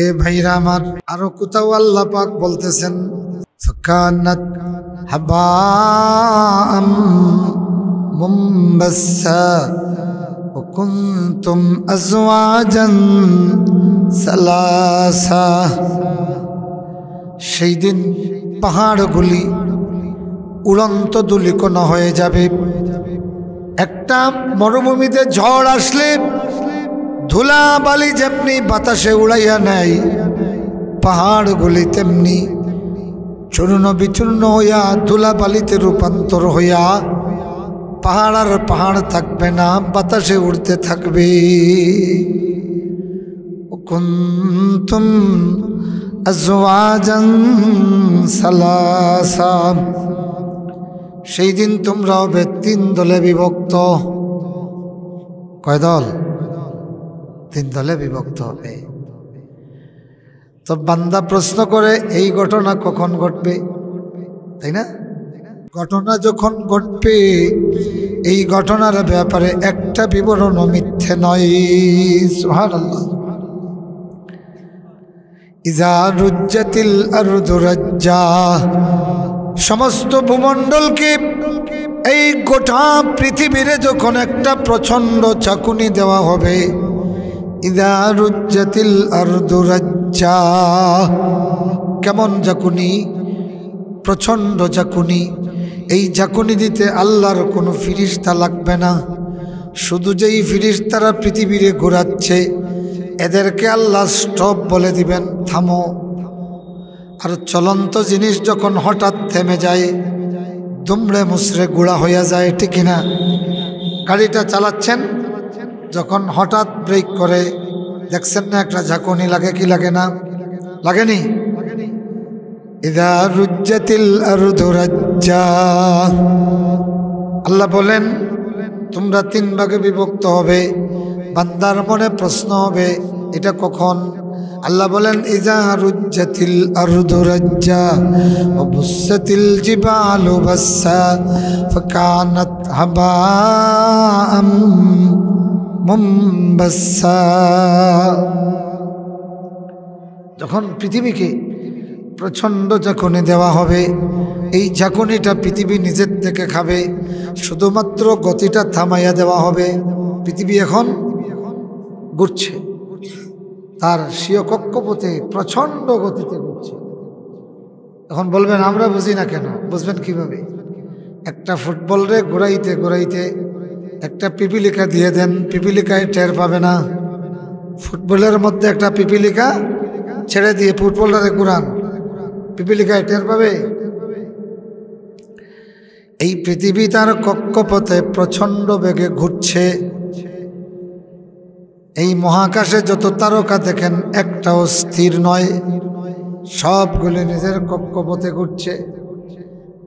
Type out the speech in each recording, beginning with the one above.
এ ভাইরা আমার, আরো কোথাও আল্লাহ পাক বলতেছেন ফাকানাত হাবাআম মুমবাসসা ওয়া কুনতুম আজওয়াজান সালাসা। সেই দিন পাহাড়গুলি উড়ন্ত ধূলিকণা হয়ে যাবে। একটা মরুভূমিতে ঝড় আসলে ধুলা বালি যেমনি বাতাসে উড়াইয়া নেয়, পাহাড়গুলি তেমনি চূর্ণ বিচূর্ণ হইয়া ধুলা বালিতে রূপান্তর হইয়া পাহাড় আর পাহাড় থাকবে না, বাতাসে উড়তে থাকবে। কুনতুম আজওয়াজান সালাসা। সেই দিন তোমরা হবে 3 দলে বিভক্ত। কয় দল? 3 দলে বিভক্ত হবে। তো বান্দা প্রশ্ন করে এই ঘটনা কখন ঘটবে, তাই না? ঘটনা যখন ঘটবে এই ঘটনার ব্যাপারে একটা বিবরণ মিথ্যে নয়। সুবহানাল্লাহ। ইজা রুজ্জাতিল আরদু রাজ্জা। সমস্ত ভূমণ্ডলকে, এই গোটা পৃথিবীরে যখন একটা প্রচণ্ড চাকুনি দেওয়া হবে, ইজা রুজ্জাতিল আরদু রাজ্জা। কেমন চাকুনি? প্রচণ্ড চাকুনি। এই চাকুনি দিতে আল্লাহর কোনো ফিরিস্তা লাগবে না। শুধু যেই ফিরিস্তারা পৃথিবীরে ঘোরাচ্ছে এদেরকে আল্লাহ স্টপ বলে দিবেন, থামো। আর চলন্ত জিনিস যখন হঠাৎ থেমে যায় দুমড়ে মুচড়ে গুঁড়া হইয়া যায়, ঠিক কিনা? গাড়িটা চালাচ্ছেন, যখন হঠাৎ ব্রেক করে দেখছেন না একটা ঝাঁকুনি লাগে, কি লাগে না? লাগেনি? ইযা রুজ্জাতিল আরদু রাজ্জা। আল্লাহ বলেন তোমরা 3 ভাগে বিভক্ত হবে। বান্দার মনে প্রশ্ন হবে এটা কখন? আল্লাহ বলেন ইযা রুজ্জাতিল আরদু রাজ্জা ওয়া বুসাতিল জিবালু বাসসা ফাকানাত হাবাআম মুমবাসসা। যখন পৃথিবীকে প্রচণ্ড ঝাঁকুনি দেওয়া হবে, এই ঝাঁকুনিটা পৃথিবী নিজের থেকে খাবে, শুধুমাত্র গতিটা থামাইয়া দেওয়া হবে। পৃথিবী এখন ঘুরছে, তার স্বীয় কক্ষপথে প্রচণ্ড গতিতে ঘুরছে। এখন বলবেন আমরা বুঝি না কেন? বুঝবেন কিভাবে? একটা ফুটবলরে ঘুরাইতে ঘুরাইতে একটা পিপিলিকা দিয়ে দেন, পিপিলিকায় টের পাবে না। ফুটবলের মধ্যে একটা পিপিলিকা ছেড়ে দিয়ে ফুটবলটারে ঘুরান, পিপিলিকায় টের পাবে? এই পৃথিবী তার কক্ষপথে প্রচণ্ড বেগে ঘুরছে। এই মহাকাশে যত তারকা দেখেন একটাও স্থির নয়, সবগুলি নিজের কক্ষপথে ঘুরছে।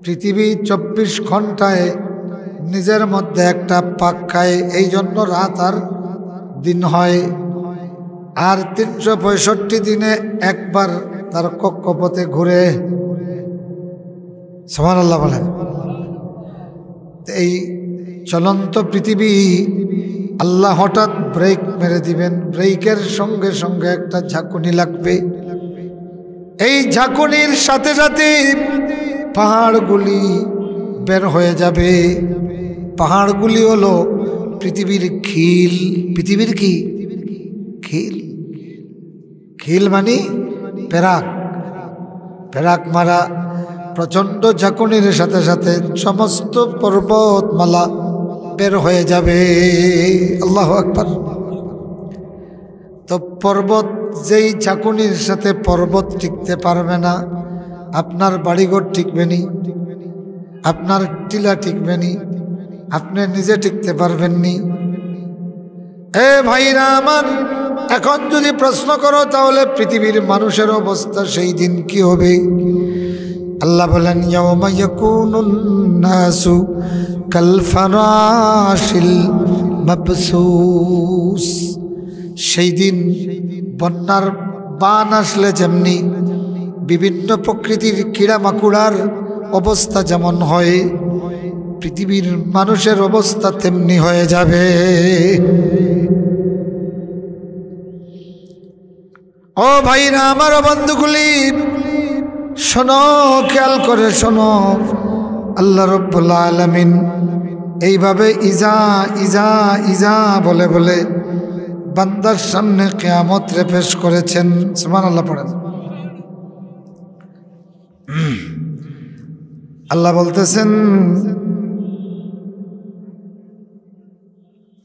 পৃথিবী 24 ঘন্টায় নিজের মধ্যে একটা পাক খায়, এই জন্য রাত আর দিন হয়। আর 365 দিনে একবার তার কক্ষপথে ঘুরে। সুবহানাল্লাহ বলেন। এই চলন্ত পৃথিবী আল্লাহ হঠাৎ ব্রেক মেরে দিবেন, ব্রেকের সঙ্গে সঙ্গে একটা ঝাঁকুনি লাগবে। এই ঝাঁকুনির সাথে সাথে পাহাড়গুলি বের হয়ে যাবে। পাহাড়গুলি হলো পৃথিবীর খিল। পৃথিবীর কি খিল? খিল মানে পেরাক, পেরাক মারা। প্রচণ্ড ঝাঁকুনির সাথে সাথে সমস্ত পর্বতমালা বের হয়ে যাবে। আল্লাহু আকবার। তো পর্বত, যেই ঝাঁকুনির সাথে পর্বত টিকতে পারবে না, আপনার বাড়িঘর টিকবে নি, আপনার টিলা টিকবে নি, আপনি নিজে টিকতে পারবেন নি। এ ভাইরা আমার, এখন যদি প্রশ্ন করো তাহলে পৃথিবীর মানুষের অবস্থা সেই দিন কি হবে? আল্লাহ বলেন ইয়াউমা ইয়াকুনুন নাসু কাল ফারাশিল মাবসুস। সেই দিন বন্যার বান আসলে যেমনি বিভিন্ন প্রকৃতির কীড়ামাকুড়ার অবস্থা যেমন হয়, পৃথিবীর মানুষের অবস্থা তেমনি হয়ে যাবে। ও ভাইরা আমার, বন্ধুগুলি শোনো, খেয়াল করে শোনো। আল্লাহ রাব্বুল আলামিন এইভাবে ইজা ইজা ইজা বলে বলে বান্দার সামনে কিয়ামত রে পেশ করেছেন। সুবহানাল্লাহ পড়েন। আল্লাহ বলতেছেন,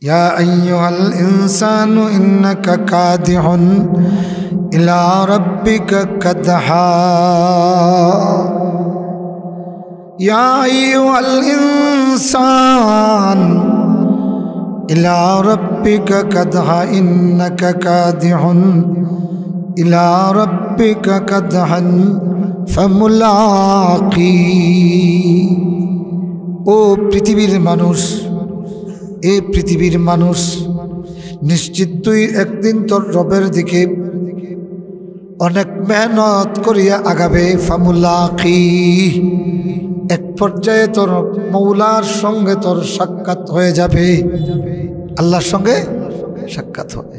ইয়া আইয়ুহাল ইনসানু ইন্নাকা কাদিহুন ইলা রাব্বিকা কাদহা। ইয়া আইয়ুহাল ইনসান ইলা রাব্বিকা কাদহা ইন্নাকা কাদিহুন ইলা রাব্বিকা কাদহান ফামুলাকি। ও পৃথিবীর মানুষ, এ পৃথিবীর মানুষ, নিশ্চিত তুই একদিন তোর রবের দিকে অনেক মেহনত করিয়া আগাবে। ফামুলাকি, এক পর্যায়ে তোর মৌলার সঙ্গে তোর সাক্ষাৎ হয়ে যাবে, আল্লাহর সঙ্গে সাক্ষাৎ হবে।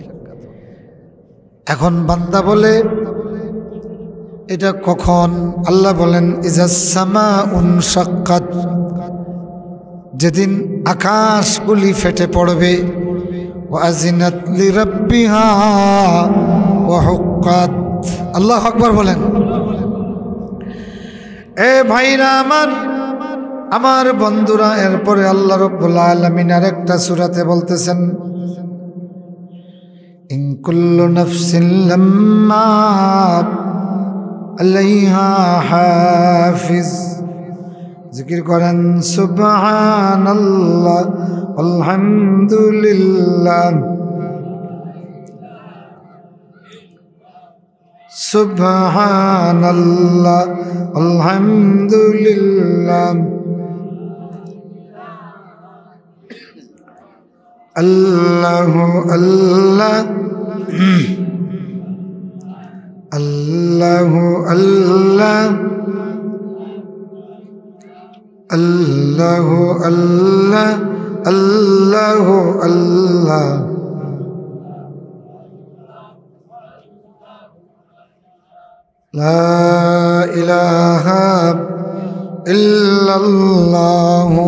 এখন বান্দা বলে এটা কখন? আল্লাহ বলেন, ইজাস সামাউন শাক্কাত, যেদিন আকাশগুলি ফেটে পড়বে। ওয়া আযিনাত লিরাব্বিহা ওয়া হুক্কাত। আল্লাহু আকবার বলেন। এ ভাইরা আমার বন্ধুরা, এরপরে আল্লাহ রাব্বুল আলামিন আরেকটা সূরাতে বলতেছেন, ইন কুল্লু নাফসিন লাম্মা আলাইহা হাফিজ। জিকির করেন সুবহানাল্লাহ আলহামদুলিল্লাহ সুবহানাল্লাহ আলহামদুলিল্লাহ আল্লাহু আল্লাহ আল্লাহু আল্লাহ আল্লাহু আল্লাহ আল্লাহু আল্লাহ লা ইলাহা ইল্লাল্লাহু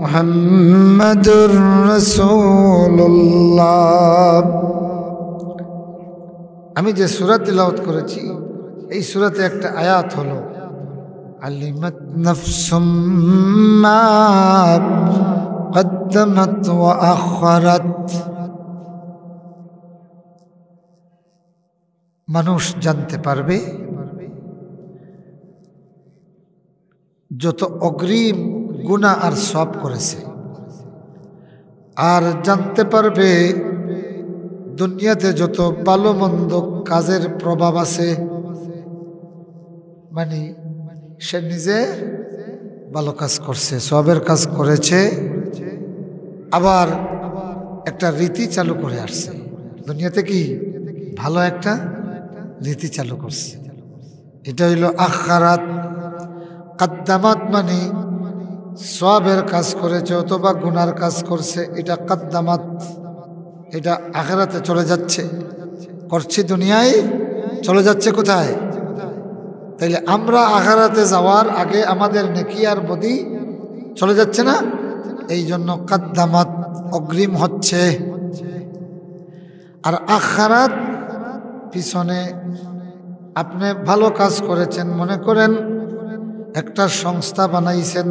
মুহাম্মাদুর রাসূলুল্লাহ। আমি যে সূরা তিলাওয়াত করেছি, এই সূরাতে একটা আয়াত হলো, আলিমাত নাফসুম মা কদ্দামাত ওয়া আখারাত। মানুষ জানতে পারবে যত অগ্রিম গুনাহ আর সওয়াব করেছে, আর জানতে পারবে দুনিয়াতে যত ভালো মন্দ কাজের প্রভাব আছে, মানে সে নিজে ভালো কাজ করছে, সওয়াবের কাজ করেছে, আবার একটা রীতি চালু করে আসছে দুনিয়াতে, কি ভালো একটা রীতি চালু করছে। এটা হইল আখিরাত। কাদ্দামাত মানে সওয়াবের কাজ করেছে অথবা গুনার কাজ করছে, এটা কাদ্দামাত, এটা আখিরাতে চলে যাচ্ছে। করছি দুনিয়ায়, চলে যাচ্ছে কোথায়? তাইলে আমরা আখিরাতে যাওয়ার আগে আমাদের নেকি আর বদি চলে যাচ্ছে না? এই জন্য কাদ্দামাত অগ্রিম হচ্ছে, আর আখিরাত পিছনে। আপনি ভালো কাজ করেছেন, মনে করেন একটা সংস্থা বানাইছেন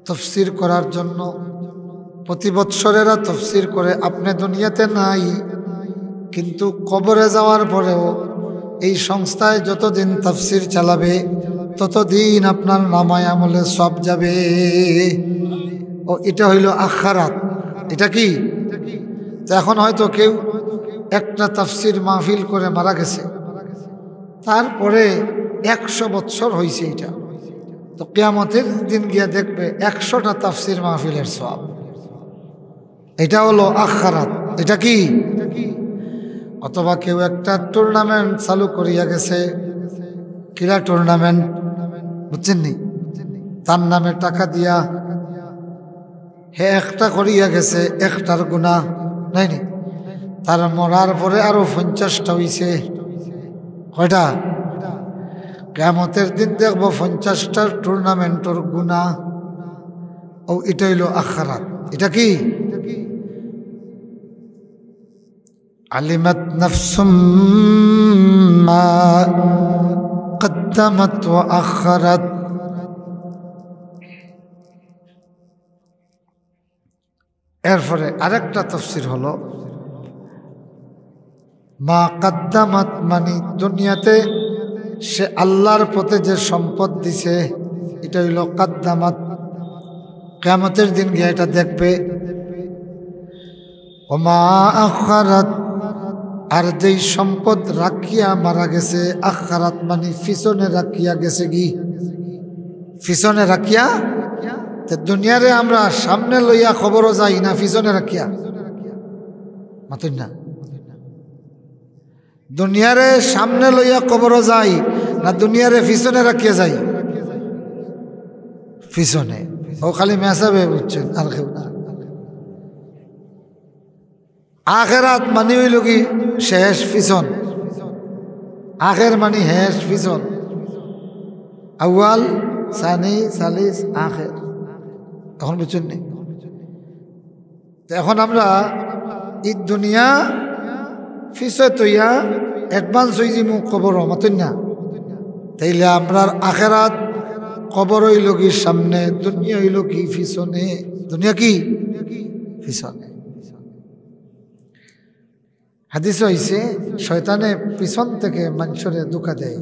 তাফসীর করার জন্য, প্রতি বৎসরেরা তাফসীর করে, আপনি দুনিয়াতে নাই, কিন্তু কবরে যাওয়ার পরেও এই সংস্থায় যতদিন তাফসীর চালাবে ততদিন আপনার নামায় আমলে সব যাবে। ও এটা হইল আখিরাত। এটা কি? তো এখন হয়তো কেউ একটা তাফসীর মাহফিল করে মারা গেছে, তারপরে 100 বৎসর হয়েছে, এটা তো কিয়ামতের দিন গিয়া দেখবে 100টা তাফসীর মাহফিলের সওয়াব। এটা হলো আখিরাত। এটা কি? অথবা কেউ একটা টুর্নামেন্ট চালু করিয়া গেছে, ক্রীড়া টুর্নামেন্ট, বুঝছেন নি? তার নামে টাকা দিয়া হে একটা করিয়া গেছে, একটার গুনাহ নাই নি, তার মরার পরে আরো 50টা হইছে। কয়টা? কিয়ামতের দিন দেখবো 50টার টুর্নামেন্টর গুণা। ও এটা হইল আখিরাত। এটা কি? আলিমাত নাফসুম মা কদ্দামাত ওয়া আখারাত। এরপরে আরেকটা তাফসীর হলো মা কদ্দামাত, মানে দুনিয়াতে সে আল্লাহর পথে যে সম্পদ দিছে এটা হইল কদ্দামাত। কিয়ামতের দিন গিয়ে এটা দেখবে। ওমা আখারাত, আর যেই সম্পদ রাখিয়া মারা গেছে, আখারাত মানে পিছনে রাখিয়া গেছে। কি পিছনে রাখিয়া? দুনিয়ারে আমরা সামনে লইয়া খবরও যাই না, পিছনে রাখিয়া মাতুন না। দুনিয়ারে সামনে লইয়া খবরও যাই না, দুনিয়ারে পিছনে রাখিয়া যাই। পিছনে ও খালি মেসাবে, বুঝছেন, আর কেউ না। আখেরাত মানে হইল কি? শেষ পিছন। আখের মানে শেষ পিছন। আউয়াল, সানি, সালিস, আখের। এখন বুঝছেন নি? এখন আমরা এই দুনিয়া পিছে তৈয়া অ্যাডভান্স হয়ে যাবো কবর, মাতুন না। তাইলে আমরার আখেরাত কবর হইল কি সামনে, দুনিয়া হইল কি পিছনে। দুনিয়া কি? পিছনে। হাদিস হইছে শয়তানে পিছন থেকে মানুষরে ধোঁকা দেয়।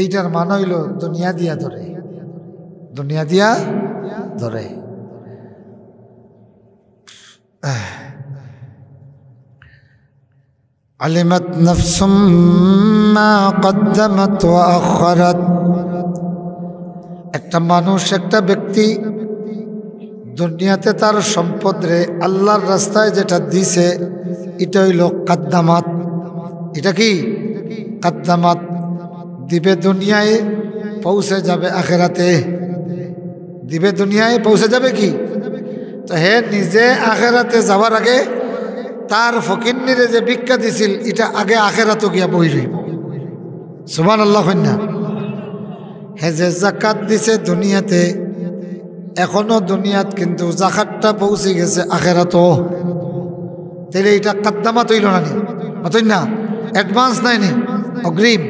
এইটার মান হইল দুনিয়া দিয়া ধরে, দুনিয়া দিয়া ধরে। আলিমাত নাফসুম মা কদ্দামাত ওয়া আখারাত। একটা মানুষ, একটা ব্যক্তি দুনিয়াতে তার সম্পদ রে আল্লাহর রাস্তায় যেটা দিছে এটা হইল কদ্দামাত। এটা কি? কদ্দামাত। দিবে দুনিয়ায়, পৌঁছে যাবে আখেরাতে। দিবে দুনিয়ায়, পৌঁছে যাবে কি? তো হে নিজে আখেরাতে যাওয়ার আগে তার ফকিন্নিরে যে ভিক্ষা দিছিল এটা আগে আখেরাতে গিয়া বই রইব। সুবহানাল্লাহ। কন্যা হে যে জাকাত দিছে দুনিয়াতে, এখনো দুনিয়াত কিন্তু জাকাতটা পৌঁছে গেছে আখেরাতও। তাহলে এটা কদ্দামাত হইল না নি? মাতুন না, অ্যাডভান্স নাই নি, অগ্রিম।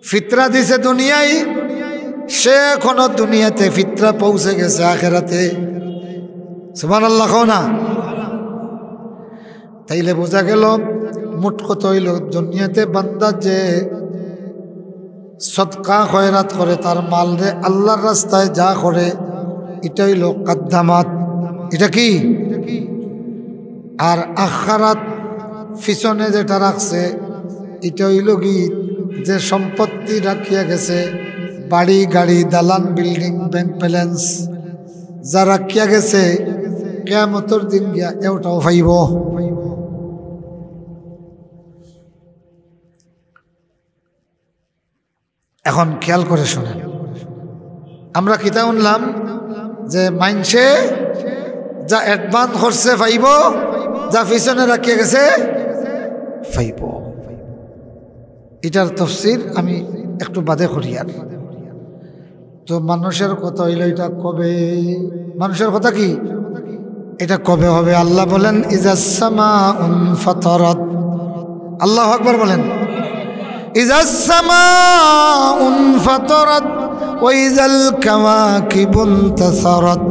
ফিতরা দিছে দুনিয়ায়, সে এখনো দুনিয়াতে ফিতরা পৌঁছে গেছে আখেরাতে। সুবহানাল্লাহ না? তাইলে বোঝা গেল মোট কথা হইল দুনিয়াতে বান্দা যে সদকা খয়রাত করে, তার মাল রে আল্লাহর রাস্তায় যা করে এটা হইল কদ্দামাত। এটা কি? আর আখারাত পিছনে যেটা রাখছে এটা হইল কি? যে সম্পত্তি রাখিয়া গেছে, বাড়ি গাড়ি দালান বিল্ডিং ব্যাংক ব্যালেন্স যা রাখিয়া গেছে, কিয়ামতের দিন গিয়া এটাও পাইব। এখন খেয়াল করে শোনেন, আমরা কিতা শুনলাম যে মাইনসে যা অ্যাডভান্স করছে পাইব, যা পিছনে রাখিয়া গেছে পাইব। এটার তফসির আমি একটু বাদে করি। আর তো মানুষের কথা হইল এটা কবে? মানুষের কথা কি? এটা কবে হবে? আল্লাহ বলেন ইজাস সামাউন ফাতারাত। আল্লাহু আকবার বলেন। ইজাস সামাউন ফাতারাত ওয়া ইজাল কাওয়াকিবু ইনতাসারাত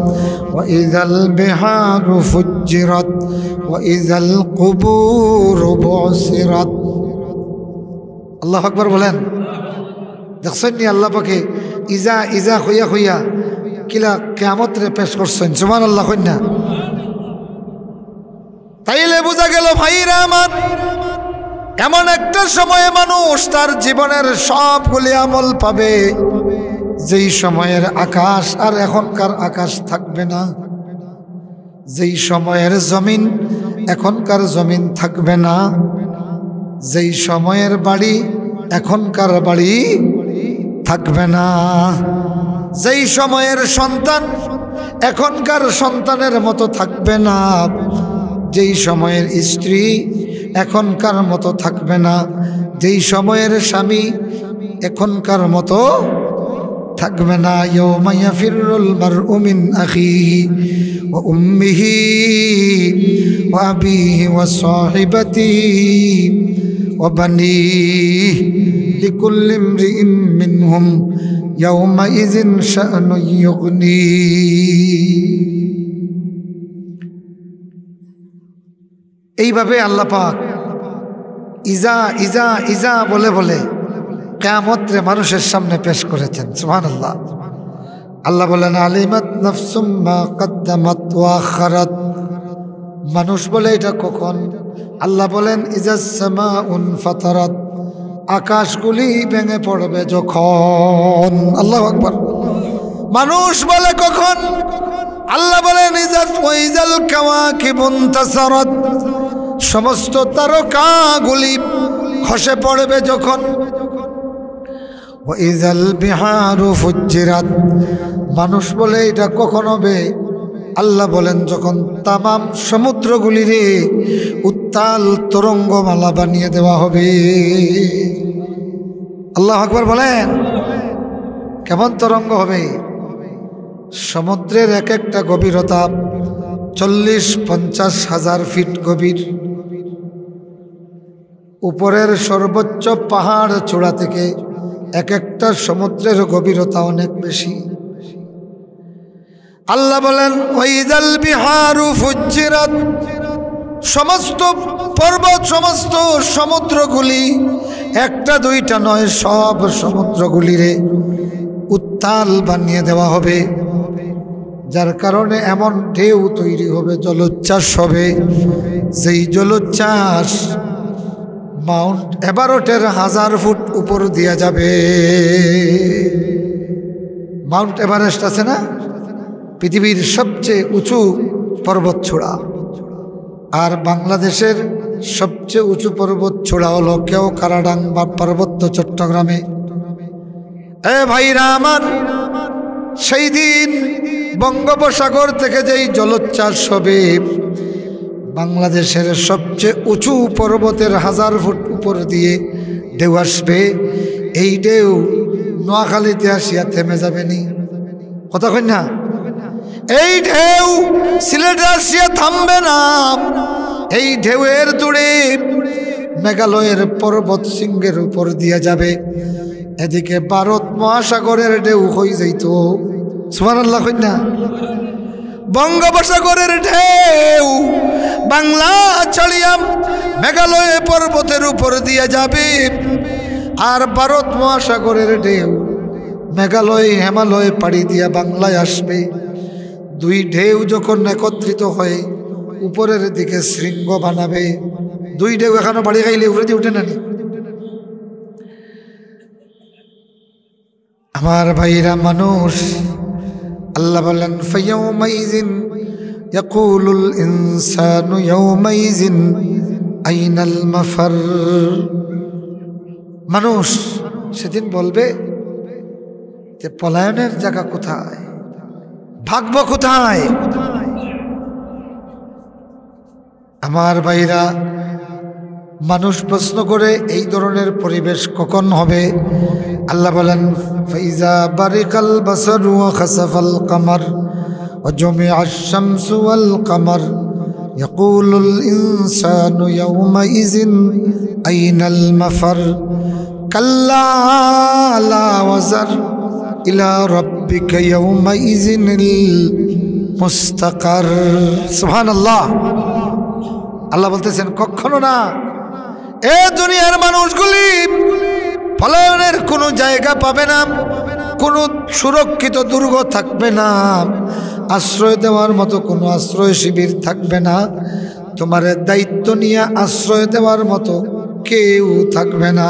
ওয়া ইজাল বিহারু ফুজ্জিরাত ওয়া ইজাল কুবুরু বুসিরাত। আল্লাহু আকবার বলেন। দেখছেন নি আল্লাহ পাকে ইজা ইজা হইয়া হইয়া কিলা কিয়ামত রে পেশ করছেন। সুবহানাল্লাহ। কন্যা তাইলে বোঝা গেল ভাইরা আমার, এমন একটা সময়ে মানুষ তার জীবনের সবগুলি আমল পাবে, যেই সময়ের আকাশ আর এখনকার আকাশ থাকবে না, যেই সময়ের জমিন এখনকার জমিন থাকবে না, যেই সময়ের বাড়ি এখনকার বাড়ি থাকবে না, যেই সময়ের সন্তান এখনকার সন্তানের মতো থাকবে না, যেই সময়ের স্ত্রী এখনকার মতো থাকবে না, যেই সময়ের স্বামী এখনকার মতো থাকবে না। ইয়াউমা ইয়াফিরুল মারউ মিন আখিহি ওয়া উম্মিহি ওয়া আবিহি ওয়া সাহিবাতিহি ওয়া বানিহি লিকুল্লি ইমরিইন মিনহুম ইয়াউমাইযিন শা'নুন ইউগনিহি। এইভাবে আল্লাহ পাক ইজা ইজা ইজা বলে বলে কিয়ামতরে মানুষের সামনে পেশ করেছেন। সুবহানাল্লাহ। আল্লাহ বলেন আলিমাত নাফসুম মা কদ্দামাত ওয়া আখারাত। মানুষ বলে এটা কখন? আল্লাহ বলেন ইজাস সামাউন ফাতারাত, আকাশগুলি ভেঙে পড়বে যখন। আল্লাহু আকবার। মানুষ বলে কখন? আল্লাহ বলেন ইজাল কাওয়াকিবুন তাসারাত, সমস্ত তারকাগুলি খসে পড়বে যখন। ওয়া ইজাল বিহারু ফুজ্জিরাত, মানুষ বলে এটা কখন হবে? আল্লাহ বলেন যখন তামাম সমুদ্রগুলিরে উত্তাল তরঙ্গমালা বানিয়ে দেওয়া হবে। আল্লাহু আকবার বলেন। কেমন তরঙ্গ হবে? সমুদ্রের এক একটা গভীরতা 40-50 হাজার ফিট গভীর। উপরের সর্বোচ্চ পাহাড় চূড়া থেকে এক একটা সমুদ্রের গভীরতা অনেক বেশি। আল্লাহ বলেন ওয়াইজাল বিহারু ফুজ্জিরাত, সমস্ত পর্বত সমস্ত সমুদ্রগুলি, একটা দুইটা নয়, সব সমুদ্রগুলিরে উত্তাল বানিয়ে দেওয়া হবে। যার কারণে এমন ঢেউ তৈরি হবে, জলোচ্ছ্বাস হবে, যেই জলোচ্ছ্বাস মাউন্ট এভারেস্টের 1000 ফুট উপর দিয়া যাবে। মাউন্ট এভারেস্ট আছে না, পৃথিবীর সবচেয়ে উঁচু পর্বতচূড়া। আর বাংলাদেশের সবচেয়ে উঁচু পর্বতচূড়া হলো কেওক্রাডাঙ্গা পার্বত্য চট্টগ্রামে। এ ভাইরা আমার, সেই দিন বঙ্গোপসাগর থেকে যেই জলোচ্ছ্বাস হবে, বাংলাদেশের সবচেয়ে উঁচু পর্বতের 1000 ফুট উপর দিয়ে ঢেউ আসবে। এই ঢেউ নোয়াখালীতে আসিয়া থেমে যাবে নি, কথা কই না? এই ঢেউ সিলেটে আসিয়া থামবে না। এই ঢেউয়ের দূরে মেঘালয়ের পর্বত শৃঙ্গের উপর দিয়ে যাবে। এদিকে ভারত মহাসাগরের ঢেউ হয়ে যাইত। সুবহানাল্লাহ কই না? বঙ্গোপসাগরের ঢেউ বাংলা ছাড়িয়া মেঘালয় পর্বতের উপর দিয়ে যাবে। আর ভারত মহাসাগরের ঢেউ মেঘালয় হিমালয় পাড়ি দিয়া বাংলায় আসবে। দুই ঢেউ যখন একত্রিত হয়ে উপরের দিকে শৃঙ্গ বানাবে, দুই ঢেউ এখনো বাড়ি খাইলে উপরে দিয়ে উঠে না। আমার ভাইরা মানুষ, আল্লাহ বলেন ফায়াউমাইযিন ইয়াকুলুল ইনসানু ইয়াউমাইযিন আইনাল মাফার। মানুষ সেদিন বলবে যে পলায়নের জায়গা কোথায়, ভাগবো কোথায়? আমার ভাইরা, মানুষ প্রশ্ন করে এই ধরনের পরিবেশ কখন হবে? আল্লাহ বলেন ফাইজা বারিকাল বাসারু ওয়া খাসাফাল কামার ওয়া জুমিআশ শামসু ওয়াল কামার ইয়াকুলুল ইনসানু ইয়াউমাইযিন আইনাল মাফার কাল্লা লা ওয়াজার ইলা রাব্বিকা ইয়াউমাইযিনিল মুস্তাকার। সুবহানাল্লাহ। আল্লাহ বলতেছেন কখনো না, এ দুনিয়ার মানুষগুলি পলায়নের কোনো জায়গা পাবে না, কোনো সুরক্ষিত দুর্গ থাকবে না, আশ্রয় দেওয়ার মতো কোনো আশ্রয় শিবির থাকবে না, তোমার দায়িত্ব নিয়ে আশ্রয় দেওয়ার মতো কেউ থাকবে না।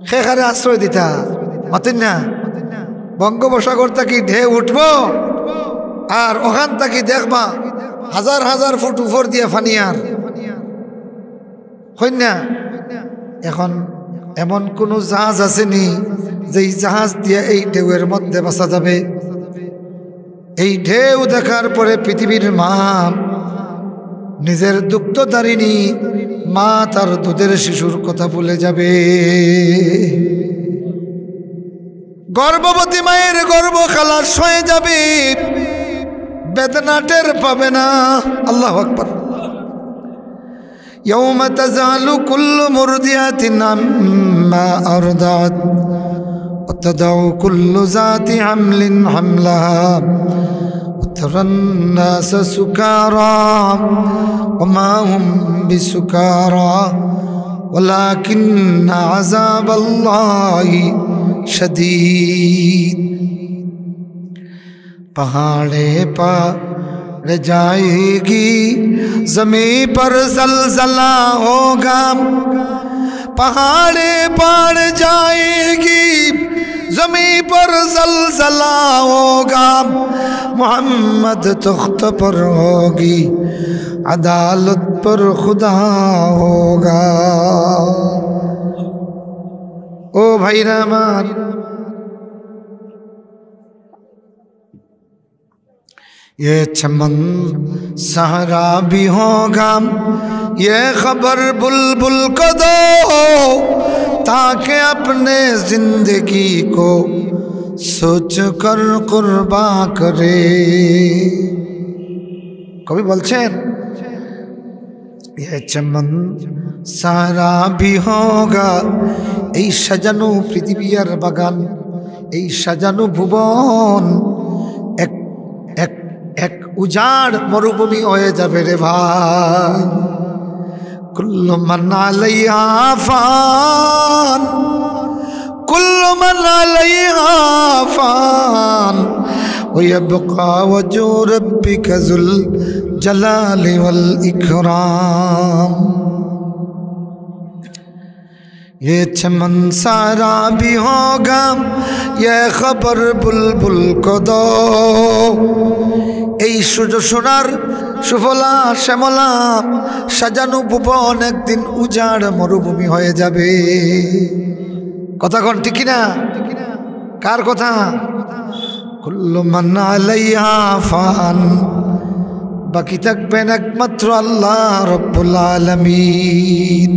সেখানে আশ্রয় দিতা মাতেন না। বঙ্গোপসাগর থেকে ঢেউ উঠবো আর ওখান থেকে দেখবা 1000 ফুট উপর দিয়ে ফানিয়ার হই না। এখন এমন কোন জাহাজ আসেনি যে জাহাজ দিয়ে এই ঢেউয়ের মধ্যে বাঁচা যাবে? এই ঢেউ দেখার পরে পৃথিবীর মা নিজের দুগ্ধধারিণী মা তার দুধের শিশুর কথা ভুলে যাবে। গর্ভবতী মায়ের গর্ভ খালাস হয়ে যাবে, বেদনা টের পাবে না। আল্লাহু আকবার। ইয়াউমা তাযালু কুল্লু মুরদিআতিন আম্মা আরদাত ওয়া তাদাউ কুল্লু যাতি হামলিন হামলাহা ওয়া তারান নাসা সুকারা ওয়া মা হুম বিসুকারা ওয়ালাকিন্না আযাবাল্লাহি शदीद। पहाड़े पर जाएगी, ज़मीं पर ज़लज़ला होगा। पहाड़े पर जाएगी, ज़मीं पर ज़लज़ला होगा। मोहम्मद तख्त पर होगी, अदालत पर खुदा होगा। ओ भाई रहमान, ये चमन सहरा भी होगा, ये खबर बुलबुल को दो ताकि अपने जिंदगी को सोच कर कुर्बा करे। कभी বলছেন ये चमन সারা भी होगा, এই সাজানো পৃথিবী আর বাগান, এই সাজানো ভুবন এক এক এক উজাড় মরুভূমি হয়ে যাবে রে ভাই। কুল্লু মান আলাইহা ফান, কুল্লু মান আলাইহা ফান ওয়া ইয়াবকা ওয়াজহু রাব্বিকা যুল জালালি ওয়াল ইকরাম। ये चमन सारा भी होगा, ये खबर बुलबुल को दो। এই সোনার সুফলা শ্যামলা সাজানো ভুবন একদিন উজাড় মরুভূমি হয়ে যাবে। কথা কোন ঠিক কিনা? কার কথা? কুল্লু মান আলাইহা ফান, বাকি থাকবেন একমাত্র আল্লাহ রব্বুল আলামিন।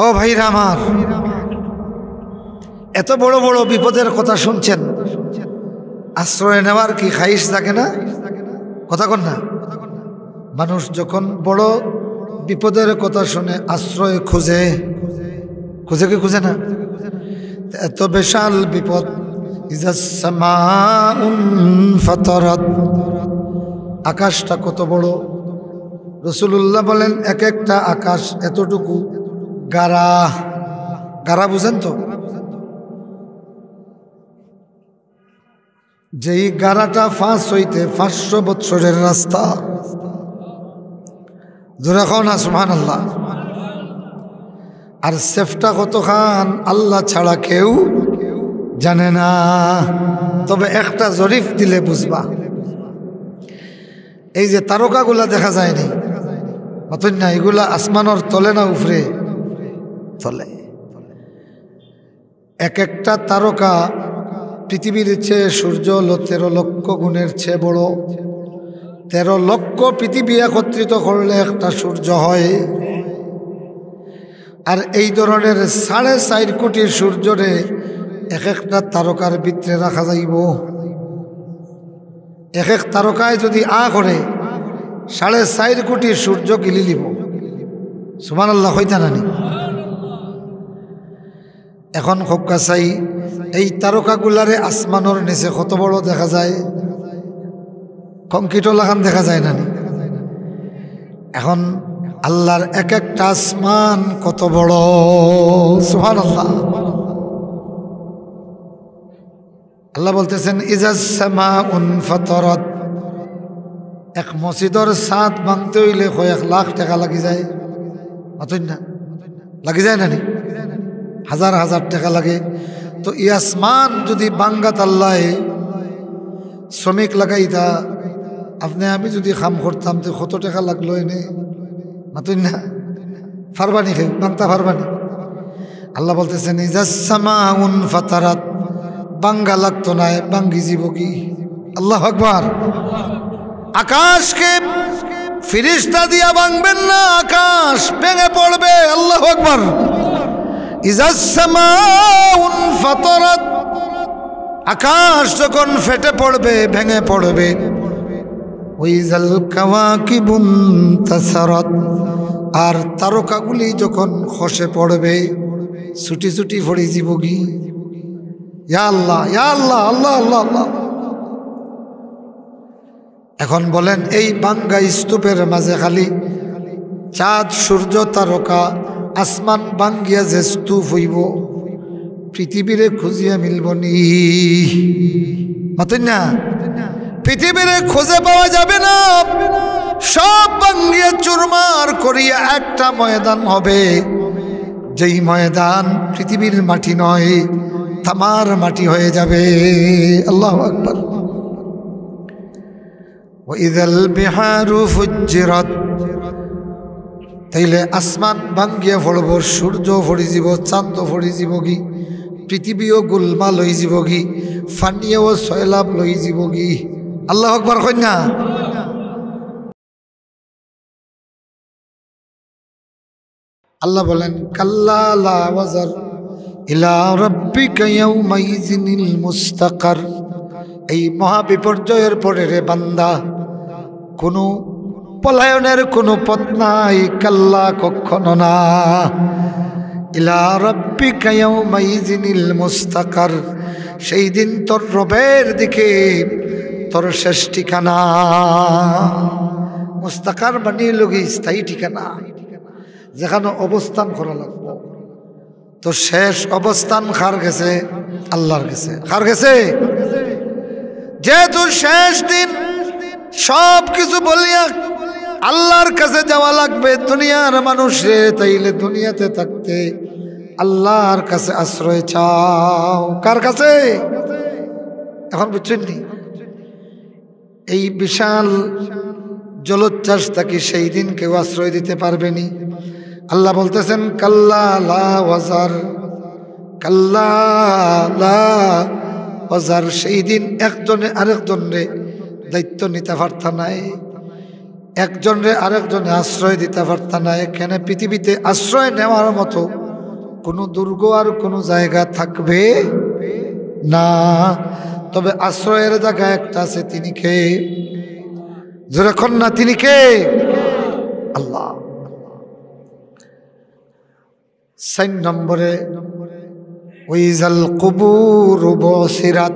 ও ভাইরা আমার, এত বড় বড় বিপদের কথা শুনছেন, আশ্রয় নেওয়ার কি খাইশ থাকে না? কথা কন না? মানুষ যখন বড় বিপদের কথা শুনে আশ্রয় খুঁজে, খুঁজে কি খুঁজে না? এত বিশাল বিপদ, ইজাস সামাউন ফাতারাত, আকাশটা কত বড়। রাসূলুল্লাহ বলেন এক একটা আকাশ এতটুকু গারা। গারা বুঝেন তো? যেই গারাটা ফাঁস হইতে 500 বছরের রাস্তা। জোরে কও না সুবহানাল্লাহ। আর সেফটা কত খান আল্লাহ ছাড়া কেউ জানে না। তবে একটা জরিফ দিলে বুঝবা। এই যে তারকাগুলা দেখা যায়নি, অতই না, এগুলা আসমানের তলে না উপরে? তলে। এক একটা তারকা পৃথিবীর চেয়ে সূর্য 13 লক্ষ গুণের চেয়ে বড়। 13 লক্ষ পৃথিবী একত্রিত করলে একটা সূর্য হয়। আর এই ধরনের 4.5 কোটি সূর্যরে এক একটা তারকার ভিতরে রাখা যাইব। এক এক তারকায় যদি করে 4.5 কোটি সূর্য গিলি লিব। সুবহানাল্লাহ হইতা নানি? এখন খোকা চাই, এই তারকাগুলারে আসমানোর নিচে কত বড় দেখা যায়, কংক্রিট লাগান দেখা যায় না? এখন আল্লাহর এক একটা আসমান কত বড়, সুবহানাল্লাহ। আল্লাহ বলতেছেন ইজাস সামাউন ফাতারাত। এক মসজিদের ছাদ ভাঙতে হইলে কয়েক লাখ টাকা লাগি যায়, অতই না? লাগি যায় না? হাজার হাজার টাকা লাগে। তো এই আসমান যদি বাঙ্গাত আল্লাহ শ্রমিক লাগাইতা, আপনি আমি যদি কাম করতাম তো কত টাকা লাগলো এনে, মাতুই না? ফারবানি খেয়ে বাংতা ফারবানি। আল্লাহ বলতেছেন ইজাস সামাউন ফাতারাত, বাঙ্গা লাগতো না, বাঙ্গি জীব কি? আল্লাহু আকবার। আকাশকে ফিরিস্তা দিয়া ভাঙবেন না, আকাশ ভেঙে পড়বে। আল্লাহু আকবার। ইজাস সামাউন ফাতারাত, আকাশ যখন ফেটে পড়বে, ভেঙে পড়বে। ওয়াইজাল কাওয়াকিবুন তাসারাত, আর তারকাগুলি যখন খসে পড়বে, ছুটি ছুটি পড়ে যাবগি। ইয়া আল্লাহ, ইয়া আল্লাহ, আল্লাহ আল্লাহ আল্লাহ। এখন বলেন, এই ভাঙ্গা স্তূপের মাঝে খালি চাঁদ, সূর্য, তারকা, আসমান ভাঙ্গিয়া যে স্তূপ হইব, পৃথিবীরে খুঁজিয়া মিলব নি? মাতেন না, পৃথিবীরে খুঁজে পাওয়া যাবে না। সব ভাঙ্গিয়া চুরমার করিয়া একটা ময়দান হবে, যেই ময়দান পৃথিবীর মাটি নয়, তামার মাটি হয়ে যাবে। আল্লাহু আকবার। ওয়াইযাল বিহারু ফুজ্জিরাত, তাইলে আসমান ভাঙ্গিয়া পড়ব, সূর্য পড়ি যাব, চাঁদ পড়ি যাব কি, পৃথিবীও গোলমাল লই যাব কি, ফানিয়াও সয়লাভ লই যাব কি। আল্লাহু আকবার কইনা। আল্লাহ বলেন, কাল্লা লা ওয়াজার ইলা রাব্বিকা ইয়াউমাইযিনিল মুস্তাকার। এই মহা বিপর্যয়ের পরে রে বান্দা, কোনো পলায়নের কোনো পথ নাই, কাল্লা কখনো না। ইলা রাব্বিকা ইয়াউমাইযিনিল মুস্তাকার, সেই দিন তোর রবের দিকে তোর শেষ ঠিকানা। মুস্তাকার বানিয়ে লগি স্থায়ী ঠিকানা, যেখানে অবস্থান করা লাগবে। তো শেষ অবস্থান কার গেছে? আল্লাহর গেছে। কার গেছে? যেহেতু শেষ দিন, সব কিছু বলিয়া আল্লাহর কাছে যাওয়া লাগবে। দুনিয়ার মানুষে তাইলে দুনিয়াতে থাকতে আল্লাহর কাছে আশ্রয় চাও। কার কাছে? এখন বুঝছেন নি? এই বিশাল জলোচ্ছ্বাস থাকি সেই দিন কেউ আশ্রয় দিতে পারবে নি। আল্লাহ বলতেছেন, কাল্লা লা ওয়াজার, কাল্লা লা ওয়াজার। সেই দিন একজনে আরেকজনরে দায়িত্ব নিতে পারত নাই, একজনরে আরেকজনে আশ্রয় দিতে পারত না। এখানে পৃথিবীতে আশ্রয় নেওয়ার মতো কোনো দুর্গ আর কোনো জায়গা থাকবে না। তবে আশ্রয়ের জায়গা একটা আছে, তিনি কে? যেরকম না, তিনি কে? আল্লাহ। 4 নম্বরে, ওয়াইজাল কুবুর বুসিরাত।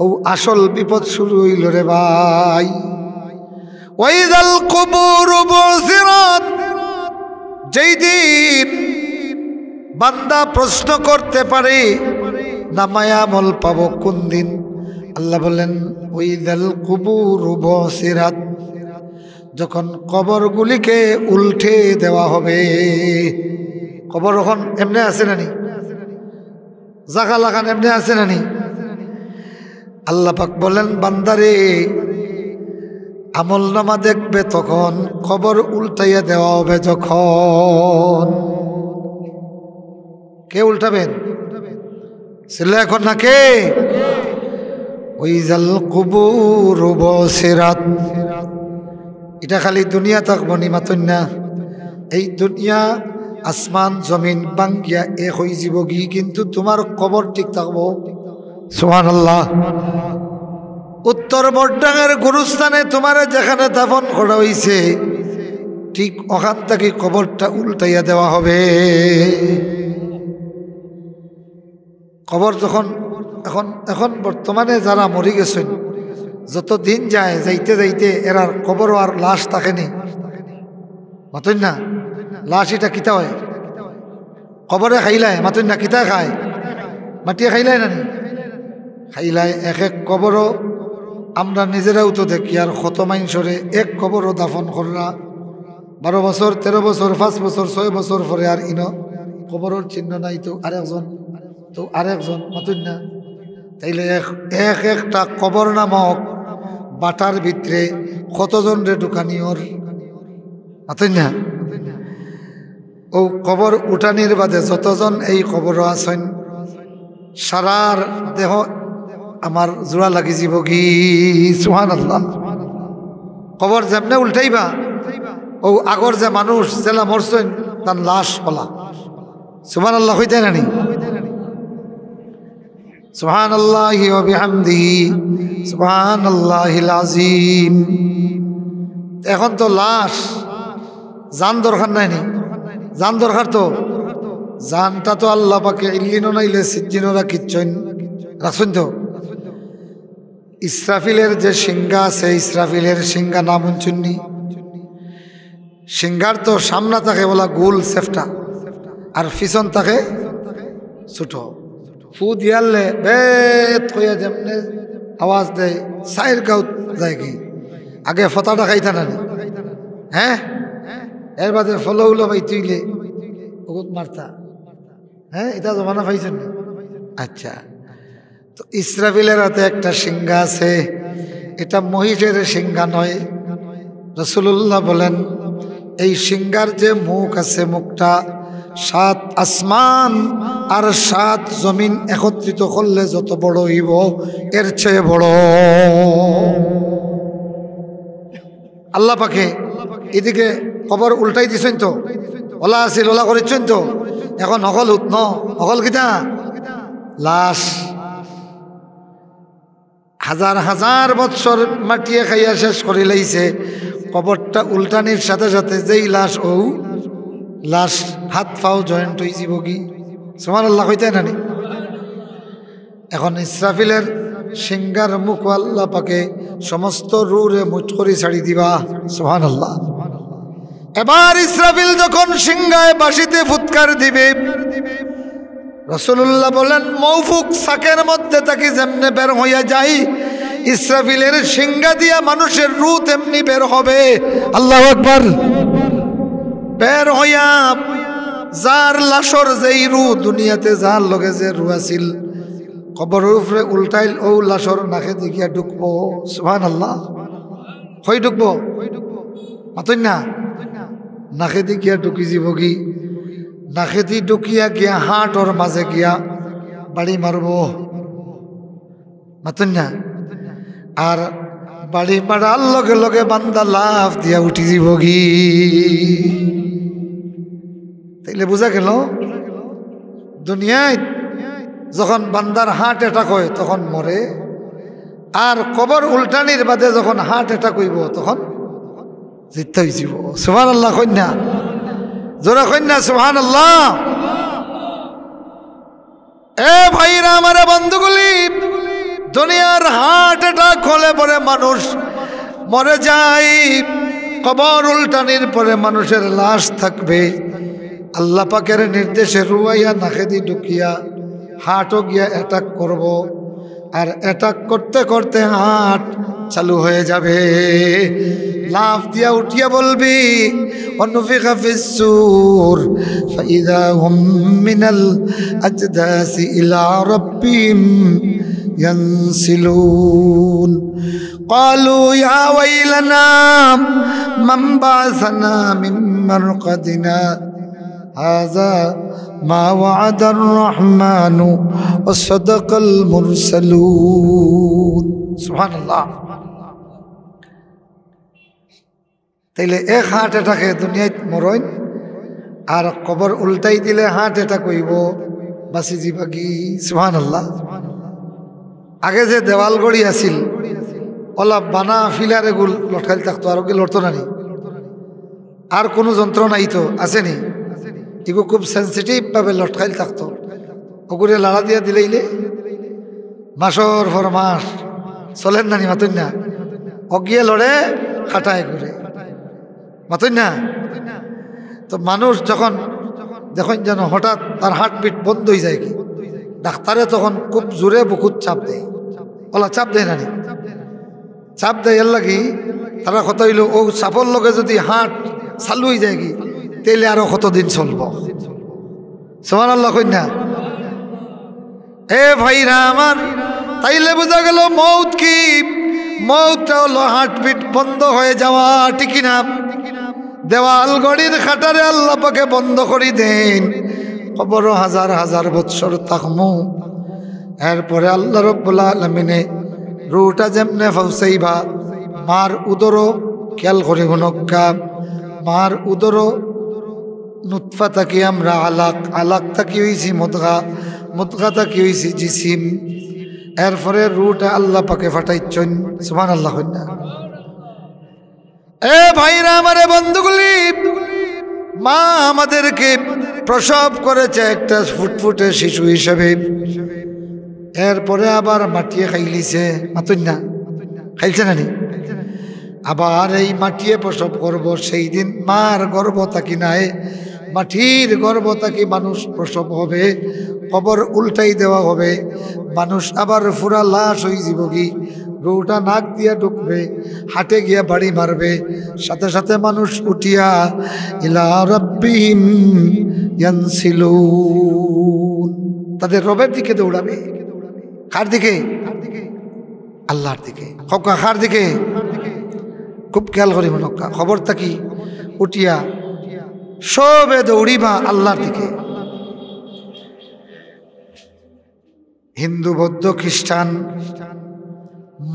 ও আসল বিপদ শুরু হইল রে ভাই। ওয়াইজাল কুবুর বুসিরাত, যেই দিন বান্দা প্রশ্ন করতে পারে নামায়া আমল পাবো কোন দিন? আল্লাহ বলেন, ওয়াইজাল কুবুর বুসিরাত, যখন কবরগুলিকে উল্টে দেওয়া হবে। কবর এখন এমনি আছে নানি? জাগা লাগান এমনি আছে নানি? আল্লাহ পাক বলেন, বান্দারে আমল নামা দেখবে তখন, কবর উল্টাইয়া দেওয়া হবে যখন। কে উল্টাবেন? ছেলে এখন না কে? ওয়াইজাল কুবুর বুসিরাত। এটা খালি দুনিয়া থাকবো নি মাতন না। এই দুনিয়া আসমান জমিন বাঙ্গিয়া এক হয়ে যাব গি, কিন্তু তোমার কবর ঠিক থাকবো। সুবহানাল্লাহ। উত্তর বড়ডাঙ্গার গুরুস্থানে তোমার যেখানে দাফন করা হয়েছে, ঠিক ওখান থেকে কবরটা উল্টাইয়া দেওয়া হবে। কবর যখন এখন এখন বর্তমানে যারা মরি গেছেন, যত দিন যায় যাইতে যাইতে এরার কবর আর লাশ থাকেনি। মাতন না, লাশ এটা কিতা হয়? কবরে খাইলায়। মাতন না, কিতা খায়? মাটিয়ে খাইলায় না? খাইলায়। এক এক কবরও আমরা নিজেরাও তো দেখি, আর কত মাইনসরে এক কবরও দাফন কররা 12 বছর 13 বছর 5 বছর 6 বছর পরে আর ইনো কবরের চিহ্ন নাই, তো আরেকজন, তো আরেকজন। মাতুন না? তাইলে এক একটা কবর নামক বাটার ভিতরে কতজন রে ঢুকানিওর? মাতুন না? ও কবর উঠানির বাদে যতজন এই কবর আছেন, সারার দেহ আমার জোড়া লাগি যাব কি। সুবহানাল্লাহ। কবর যেমনে উল্টাইবা ও আগর যে মানুষ জেলা মরছেন তার লাশ হলা। সুবহানাল্লাহ হইতে নানি? সুবহানাল্লাহি ওয়া বিহামদিহি সুবহানাল্লাহিল আযীম। এখন তো লাশ, জান দরকার নাই নি? জান দরকার তো। জানটা তো আল্লাহ পাকে ইল্লিনো নাইলে সিজ্জিনো রাখিচ্ছেন, রাখছেন তো। ইসরাফিলের যে সিংহা আছে, ইসরাফিলের সিংহা নাম শুননি? সিংহার তো সামনা থাকে বলা গোল সেফটা, আর পিছন থাকে ছোট। ফু দিয়ালে বেত হইয়া যেমনে আওয়াজ দেয় সাইর গাঁত যায় কি আগে ফতাটা খাইতা না? হ্যাঁ, এর বাদে ফলো উলো ভাই তুইলে বহুত মারতা। হ্যাঁ, এটা জমানা পাইছেন না? আচ্ছা, তো ইসরাফিলের হাতে একটা সিংহা আছে, এটা মহিষের সিংহা নয়। রাসূলুল্লাহ বলেন এই সিংহার যে মুখ আছে, মুখটা 7 আসমান আর 7 জমিন একত্রিত করলে যত বড় হইব এর চেয়ে বড়। আল্লাহ পাকে এদিকে কবর উল্টাই দিছেন তো, ওলা আছিল ওলা করেছেন তো। এখন অকল উৎন অকল কিতা লাশ। হাজার হাজার বৎসর মাটিয়ে খাইয়া শেষ করে লাইছে, কবরটা উল্টানির সাথে সাথে যেই লাশ ও লাশ হাত পাও জয়েন্ট হয়ে যাব কি? সুবহানাল্লাহ হইতে নানি? এখন ইসরাফিলের সিংহার মুখ আল্লাহ পাকে সমস্ত রুরে মুঠ করে ছাড়ি দিবা। সুবহানাল্লাহ। এবার ইসরাফিল যখন সিংহায় বাঁশিতে ফুৎকার দিবে, রাসূলুল্লাহ বলেন মৌফুক সাকের মধ্যে তাকে যেমনে বের হইয়া যায়, ইসরাফিলের সিংহা দিয়া মানুষের রূহ তেমনি বের হবে। আল্লাহু আকবার। বের হইয়া যার লাশর যেই রূহ দুনিয়াতে যার লগে যে রূহ আছিল, কবরের উপরে উল্টাইল ও লাশর নাকে দেখিয়া ঢুকবো। সুবহানাল্লাহ। হই ঢুকবো মাতই না, নাকে দেখিয়া ঢুকি যাব কি? নাকেদি ঢুকিয়া গিয়া হাটর মাঝে গিয়া বাড়ি মারব, মাতই না। আর বাড়ি মারার লগে লগে বান্দা লাফ দিয়া উঠি যাব কি? তাইলে বোঝা গেল দুনিয়ায় যখন বান্দার হার্ট অ্যাটাক হয় তখন মরে, আর কবর উল্টানির বাদে যখন হার্ট অ্যাটাক হইব তখন জিততে হইব। সুবহানাল্লাহ কন্যা, জোরা কন্যা সুবহানাল্লাহ। এ ভাইরা আমার বন্ধুগুলি, দুনিয়ার হার্ট অ্যাটাক হলে পরে মানুষ মরে যায়, কবর উল্টানির পরে মানুষের লাশ থাকবে। আল্লাহ পাকের নির্দেশে রুয়াইয়া নাকেদি ঢুকিয়া হার্টও গিয়া অ্যাটাক করব, আর অ্যাটাক করতে করতে হার্ট চালু হয়ে যাবে। লাফ দিয়া উঠিয়া বলবি অনুফিখা ফিস-সূর ফাইযা হুম মিনাল আজদাসি ইলা রাব্বিহিম ইয়ানসিলুন। ক্বালু ইয়া ওয়াইলানা মান বা'সানা মিন মারকাদিনা হাযা মা ওয়া'দার রহমানু ওয়া সাদাকাল মুরসালুন। সুবহানাল্লাহ। তাইলে এক হার্ট অ্যাটাকে দুনিয়ায় মরইন, আর কবর উল্টাই দিলে হার্ট অ্যাটাক হইব বাসি জিবাগি। সুবহানাল্লাহ। আগে যে দেওয়াল গড়ি আছিল ওলা বানা ফিলার এগুল লটকাইল থাকতো, আর ওকে লড়তো না নি, আর কোনো যন্ত্র নাই তো আসেনি, এগু খুব সেন্সিটিভ ভাবে লটকাইল থাকতো। ওগুলো লাড়া দিয়া দিলেইলে মাসর পর মাস চলেন নানি, মাতই না। অগিয়ে লড়ে খাটায় ঘুরে, মাতই না। তো মানুষ যখন দেখেন যেন হঠাৎ তার হার্টবিট বন্ধ হয়ে যায় কি, ডাক্তারে তখন খুব জোরে বুকুত চাপ দেয়। ওলা চাপ দেয় নানি, চাপ দেয় এর লাগি তারা কত হইল ও চাপর লগে যদি হার্ট চালু হয়ে যায় কি, তাইলে আরো কতদিন চলব। সুবহানাল্লাহ কইনা। এ ভাইরা আমার, তাইলে বোঝা গেল মৌত কি? মৌতটা হলো হার্টবিট বন্ধ হয়ে যাওয়া, ঠিক না? দেওয়াল গড়ির খাটারে আল্লাহ পাকে বন্ধ করে দেন, কবর হাজার হাজার বৎসর থাকমু। এরপরে আল্লাহ রাব্বুল আলামিনে রুহটা যেমনে পৌঁছাইবা, মার উদর খেয়াল করে হনক্কা মার উদর নুতফা থাকি আমরা আলাক, আলাক থাকি হয়েছি মুদগা, মুদগা থাকি হয়েছি জিসিম, এরপরে রুটা আল্লাহ পাকে ফাটাইছেন। সুবহানাল্লাহ। না এ ভাইরা আমারে বন্ধুগুলি, মা আমাদেরকে প্রসব করেছে একটা ফুটফুটে শিশু হিসেবে, এরপরে আবার মাটিয়ে খাইলিছে, মাতুন না খাইছে না নি, আবার এই মাটিয়ে প্রসব করব। সেই দিন মার গর্ভ থাকি নাই, মাটির গর্ভ থাকি মানুষ প্রসব হবে, কবর উল্টাই দেওয়া হবে, মানুষ আবার ফুরা লাশ হয়ে যাব কি, রৌটা নাক দিয়া ঢুকবে, হাটে গিয়া বাড়ি মারবে, সাথে সাথে মানুষ উঠিয়া ইলা রাব্বিহিম ইয়ানসিলুন, তাদের রবের দিকে দৌড়াবে। কার দিকে? আল্লাহর দিকে। কার দিকে? খুব খেয়াল করি মনক্কা, খবর থাকি উঠিয়া সবে দৌড়িবা আল্লাহর দিকে। হিন্দু বৌদ্ধ খ্রিস্টান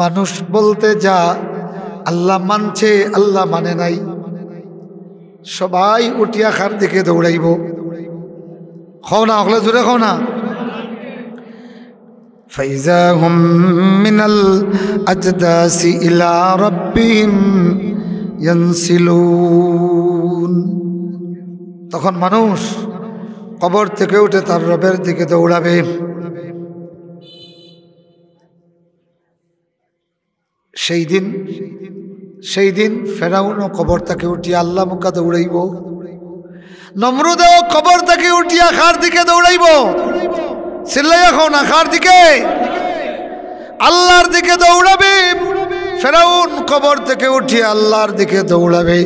মানুষ বলতে যা আল্লাহ মানছে আল্লাহ মানে নাই, সবাই উঠিয়া খার দিকে দৌড়াইব। খাও না হলে জোরে খাও না। ফাইজা হুম মিনাল আজদাসি ইলা রাব্বিহিম ইয়ানসিলুন, তখন মানুষ কবর থেকে উঠে তার রবের দিকে দৌড়াবে। সেই দিন ফেরাউনও কবর থেকে উঠিয়া আল্লাহ মুখা দৌড়াইব, নমরুদও কবর থেকে উঠিয়া খার দিকে দৌড়াইব। চিল্লাইয়া খাও না, খার দিকে? আল্লাহর দিকে দৌড়াবে। ফেরাউন কবর থেকে উঠিয়া আল্লাহর দিকে দৌড়াবে,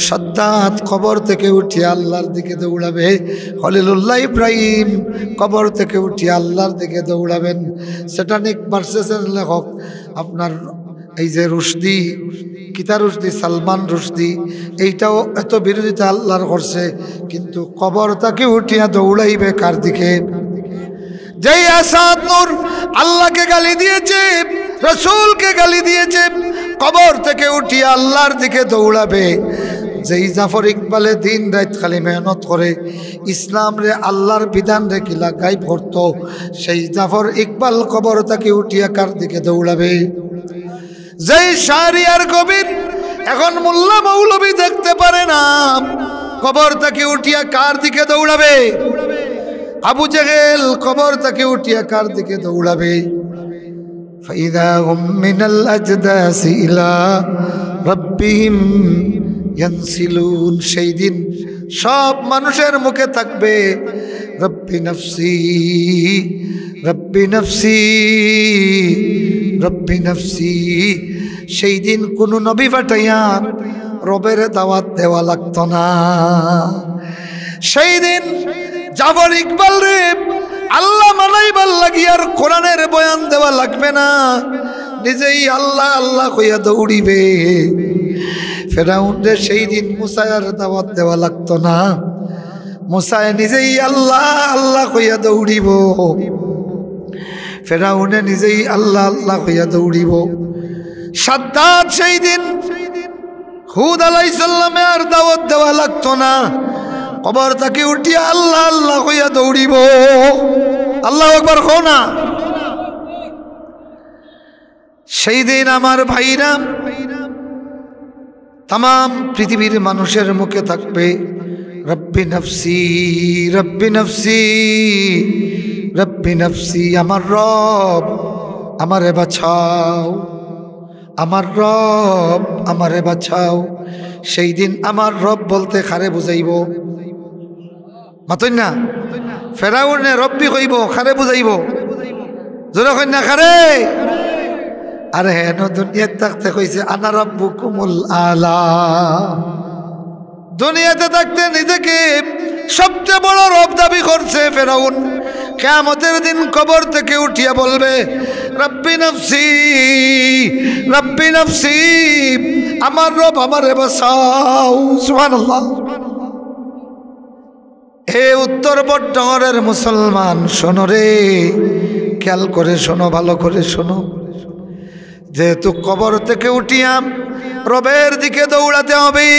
সাদ্দাত কবর থেকে উঠিয়া আল্লাহর দিকে দৌড়াবে, খলিলুল্লাহ ইব্রাহিম কবর থেকে উঠিয়া আল্লাহর দিকে দৌড়াবেন। স্যাটানিক ভার্সেসের লেখক আপনার এই যে রুশদি, কিতা রুশদি, সালমান রুশদি, এইটাও এত বিরোধিতা আল্লাহর করছে, কিন্তু কবর তাকে উঠিয়া দৌড়াইবে কার দিকে? যেই আসাদ নূর আল্লাহকে গালি দিয়েছে, রসুলকে গালি দিয়েছে, কবর থেকে উঠিয়া আল্লাহর দিকে দৌড়াবে। যেই জাফর ইকবালে দিন রাত খালি মেহনত করে ইসলাম রে আল্লাহর বিধান রে কিলা গাইব করত, সেই জাফর ইকবাল কবর তাকে উঠিয়া কার দিকে দৌড়াবে? যেই শাহরিয়ার কবির এখন মোল্লা মৌলবী দেখতে পারে না, কবর তাকে উঠিয়া কার দিকে দৌড়াবে? আবু জেহেল কবর তাকে উঠিয়া কার দিকে দৌড়াবে? ফাইদা হুম মিনাল আজদাসি ইলা রাব্বিহিম ইয়ানসিলুন, সেই দিন সব মানুষের মুখে থাকবে রব্বি নফসি রব্বি নফসি রব্বি নফসি। সেই দিন কোন নবী পাঠাইয়া রবের দাওয়াত দেওয়া লাগতো না। সেই দিন জাফর ইকবাল রে আল্লাহ মানাইবার লাগিয়ার কোরআনের বয়ান দেওয়া লাগবে না, নিজেই আল্লাহ আল্লাহ কইয়া দৌড়িবে। ফেরাউন রে সেই দিন মুসার দাওয়াত দেওয়া লাগতো না, মুসায় নিজেই আল্লাহ আল্লাহ কইয়া দৌড়িব। ফেরাউনে নিজেই আল্লাহ আল্লাহ কইয়া দৌড়িব। সাদ্দাত সেই দিন হুদ আলাইহিস সালামে আর দাওয়াত দেওয়া লাগতো না, কবর তাকে উঠিয়া আল্লাহ আল্লাহ কইয়া দৌড়িব। আল্লাহু আকবার কও না। সেই দিন আমার ভাইরা तमाम পৃথিবীর মানুষের মুখে থাকবে রব্বি নফসি রব্বি নফসি রব্বি নফসি, আমার রব আমারে বাঁচাও, আমার রব আমারে বাঁচাও। সেই দিন আমার রব বলতে খারে বুঝাইব, মাতই না? ফেরাউনে রব্বি কইব, খারে বুঝাইব, জোরে কই না খারে। আরে হেন দুনিয়াতে থাকতে কইছে আনা রাব্বুকুমুল আলা, দুনিয়াতে থাকতে নিজেকে সবচেয়ে বড় রব দাবি করছে ফেরাউন। কিয়ামতের দিন কবর থেকে উঠিয়া বলবে রব্বি নফসি রব্বি নফসি, আমার রব আমারে বাঁচাও। সুবহানাল্লাহ। হে উত্তর বট্টগড়ের মুসলমান শোনো রে, খেয়াল করে শোনো, ভালো করে শোনো। যেহেতু কবর থেকে উঠিয়া রবের দিকে দৌড়াতে হবে।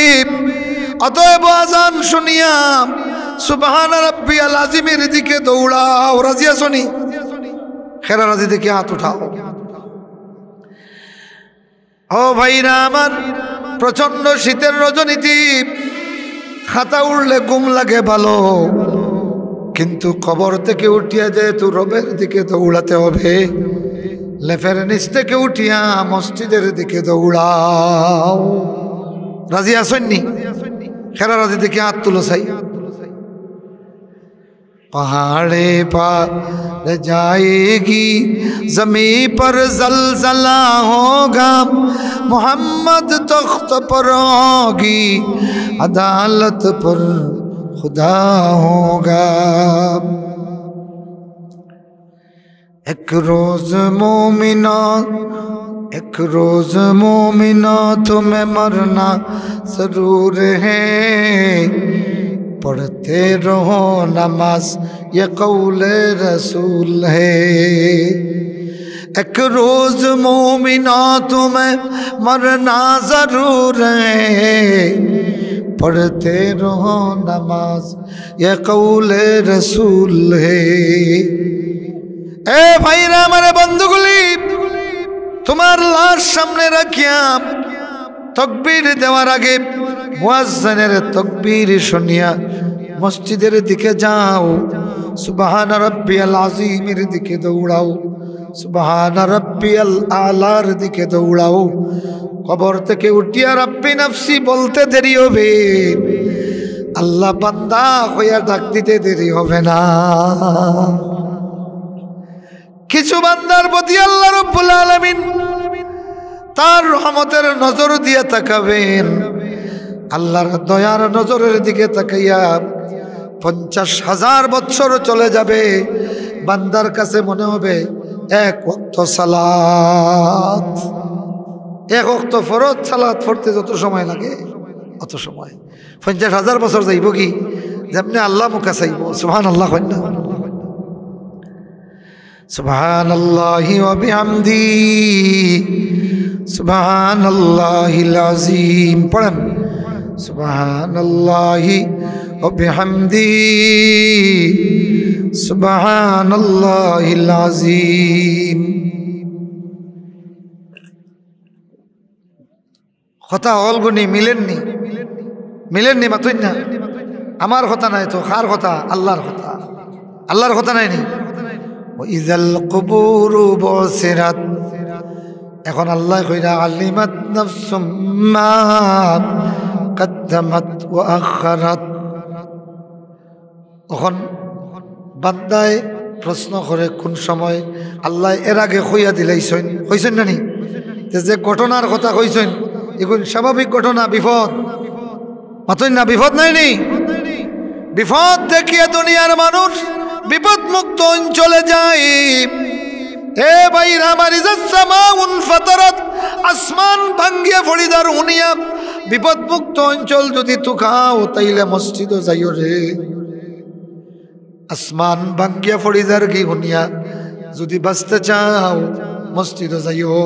অতএব আজান শুনিয়া সুবহান রাব্বিয়াল আযীমের দিকে দৌড়াও। রাজি আসনি? খেরা রাজি দেখে হাত উঠাও। ও ভাইরা আমার, প্রচন্ড শীতের রজনীতে খাতা উড়লে ঘুম লাগে ভালো, কিন্তু কবর থেকে উঠিয়া যেহেতু রবের দিকে দৌড়াতে হবে, লেফের নিচ থেকে উঠিয়া মসজিদের দিকে দৌড়াও। রাজি আসেননি? খেরা রাজি দেখে হাত তুলো চাই। पहाड़े पर जाएगी ज़मीं पर ज़लज़ला होगा, मोहम्मद तख्त पर होगी, अदालत पर खुदा होगा। एक रोज़ मोमिना तुम्हें मरना ज़रूर है, पढ़ते रहो नमाज ये कौले रसूल है। एक रोज मोमिना तुम्हें मरना जरूर है, पढ़ते रहो नमाज ये कौले रसूल है। ए भाईरा हमारे बंधुगुली, तुम्हार लाश सामने रखिया तकबीर देवार आगे मुअज्जिনের তকবীর শুনিয়া মসজিদের দিকে যাও। সুবহান রাব্বিয়াল আযীমের দিকে দৌড়াও, সুবহান রাব্বিয়াল আলার দিকে দৌড়াও। কবর থেকে উঠিয়া রাব্বি নাফসি বলতে দেরি হবে, আল্লাহ বান্দা হইয়া ডাক দিতে দেরি হবে না। কিছু বান্দার প্রতি আল্লাহ রাব্বুল আলামিন তার রহমতের নজর দিয়ে তাকাবেন। আল্লাহর দয়ার নজরের দিকে তাকাইয়া 50,000 বছর চলে যাবে, বান্দার কাছে মনে হবে এক ওয়াক্ত সালাত। এক ওয়াক্ত ফরজ সালাত পড়তে যত সময় লাগে অত সময় 50,000 বছর যাইব কি যেমনি আল্লাহ মুখা চাইব। সুবহানাল্লাহ কন্যা, সুবহানাল্লাহি ওয়া বিহামদিহি, সুবহানাল্লাহিল আযীম। পড়েন সুবহানাল্লাহি ওয়া বিহামদিহি, সুবহানাল্লাহিল আযীম। কথা অলগুনি মিলেননি মাতুই না। আমার কথা নাই তো, কার কথা? আল্লাহর কথা। আল্লাহর কথা নাই নি? ইযাল কুবুরু বুসিরাত, এখন আল্লাহ কইরা আলিমাত নাফসুম মা কদ্দামাত ওয়া আখারাত। এখন বান্দায় প্রশ্ন করে কোন সময় আল্লাহ এর আগে কইয়া দিলাইছেন না নি? যে ঘটনার কথা কইছেন এগুলো স্বাভাবিক ঘটনা, বিপদ মাতই না, বিপদ নাই নি? বিপদ দেখিয়ে দুনিয়ার মানুষ বিপদ মুক্ত অঞ্চলে যায়। এ ভাইরা আমার, ইজাস সামাউন ফাতারাত, আসমান ভাঙ্গিয়া ফড়িদার হুনিয়া বিপদ মুক্ত অঞ্চল যদি তুখাও তাইলে মসজিদও যাইও রে। আসমান ভাঙ্গিয়া ফড়িদার কি হুনিয়া যদি বাঁচতে চাও মসজিদও যাইও।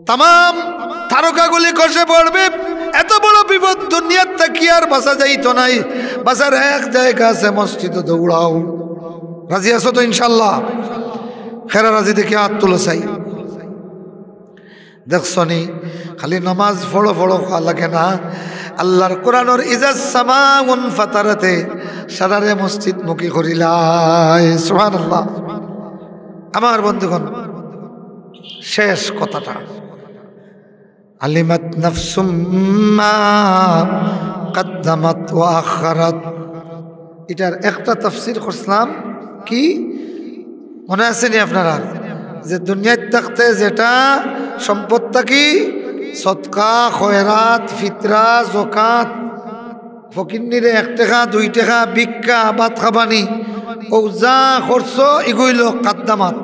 তামাম তারকাগুলি খসে পড়বে, এত বড় বিপদ দুনিয়ার থাকি আর বাঁচা যাইতো নাই। বাঁচার এক জায়গা আছে, মসজিদে দৌড়াও। রাজি আছো তো ইনশাল্লাহ? খেরা রাজি দেখে হাত তুলো চাই। দেখছনি খালি নামাজ ফড়ো খাওয়া লাগে না, আল্লাহর কোরআনের ইজাজ সামাউন ফাতারাতে সারারে মসজিদ মুখী করিলাই। সুবহানাল্লাহ। আমার বন্ধুগণ, শেষ কথাটা আলিমাত নাফসুম মা কদ্দামাত ওয়া আখারাত, এটার একটা তাফসীর করলাম। কি মনে আছে নি আপনারা? যে দুনিয়ায় থাকতে যেটা সম্পদ থাকি সদকা, খয়রাত, ফিতরা, যাকাত, ফকিন্নিরে 1 টাকা 2 টাকা ভিক্ষা, ভাত খাবানি, ও যা খরচ এগুইল কদ্দামাত।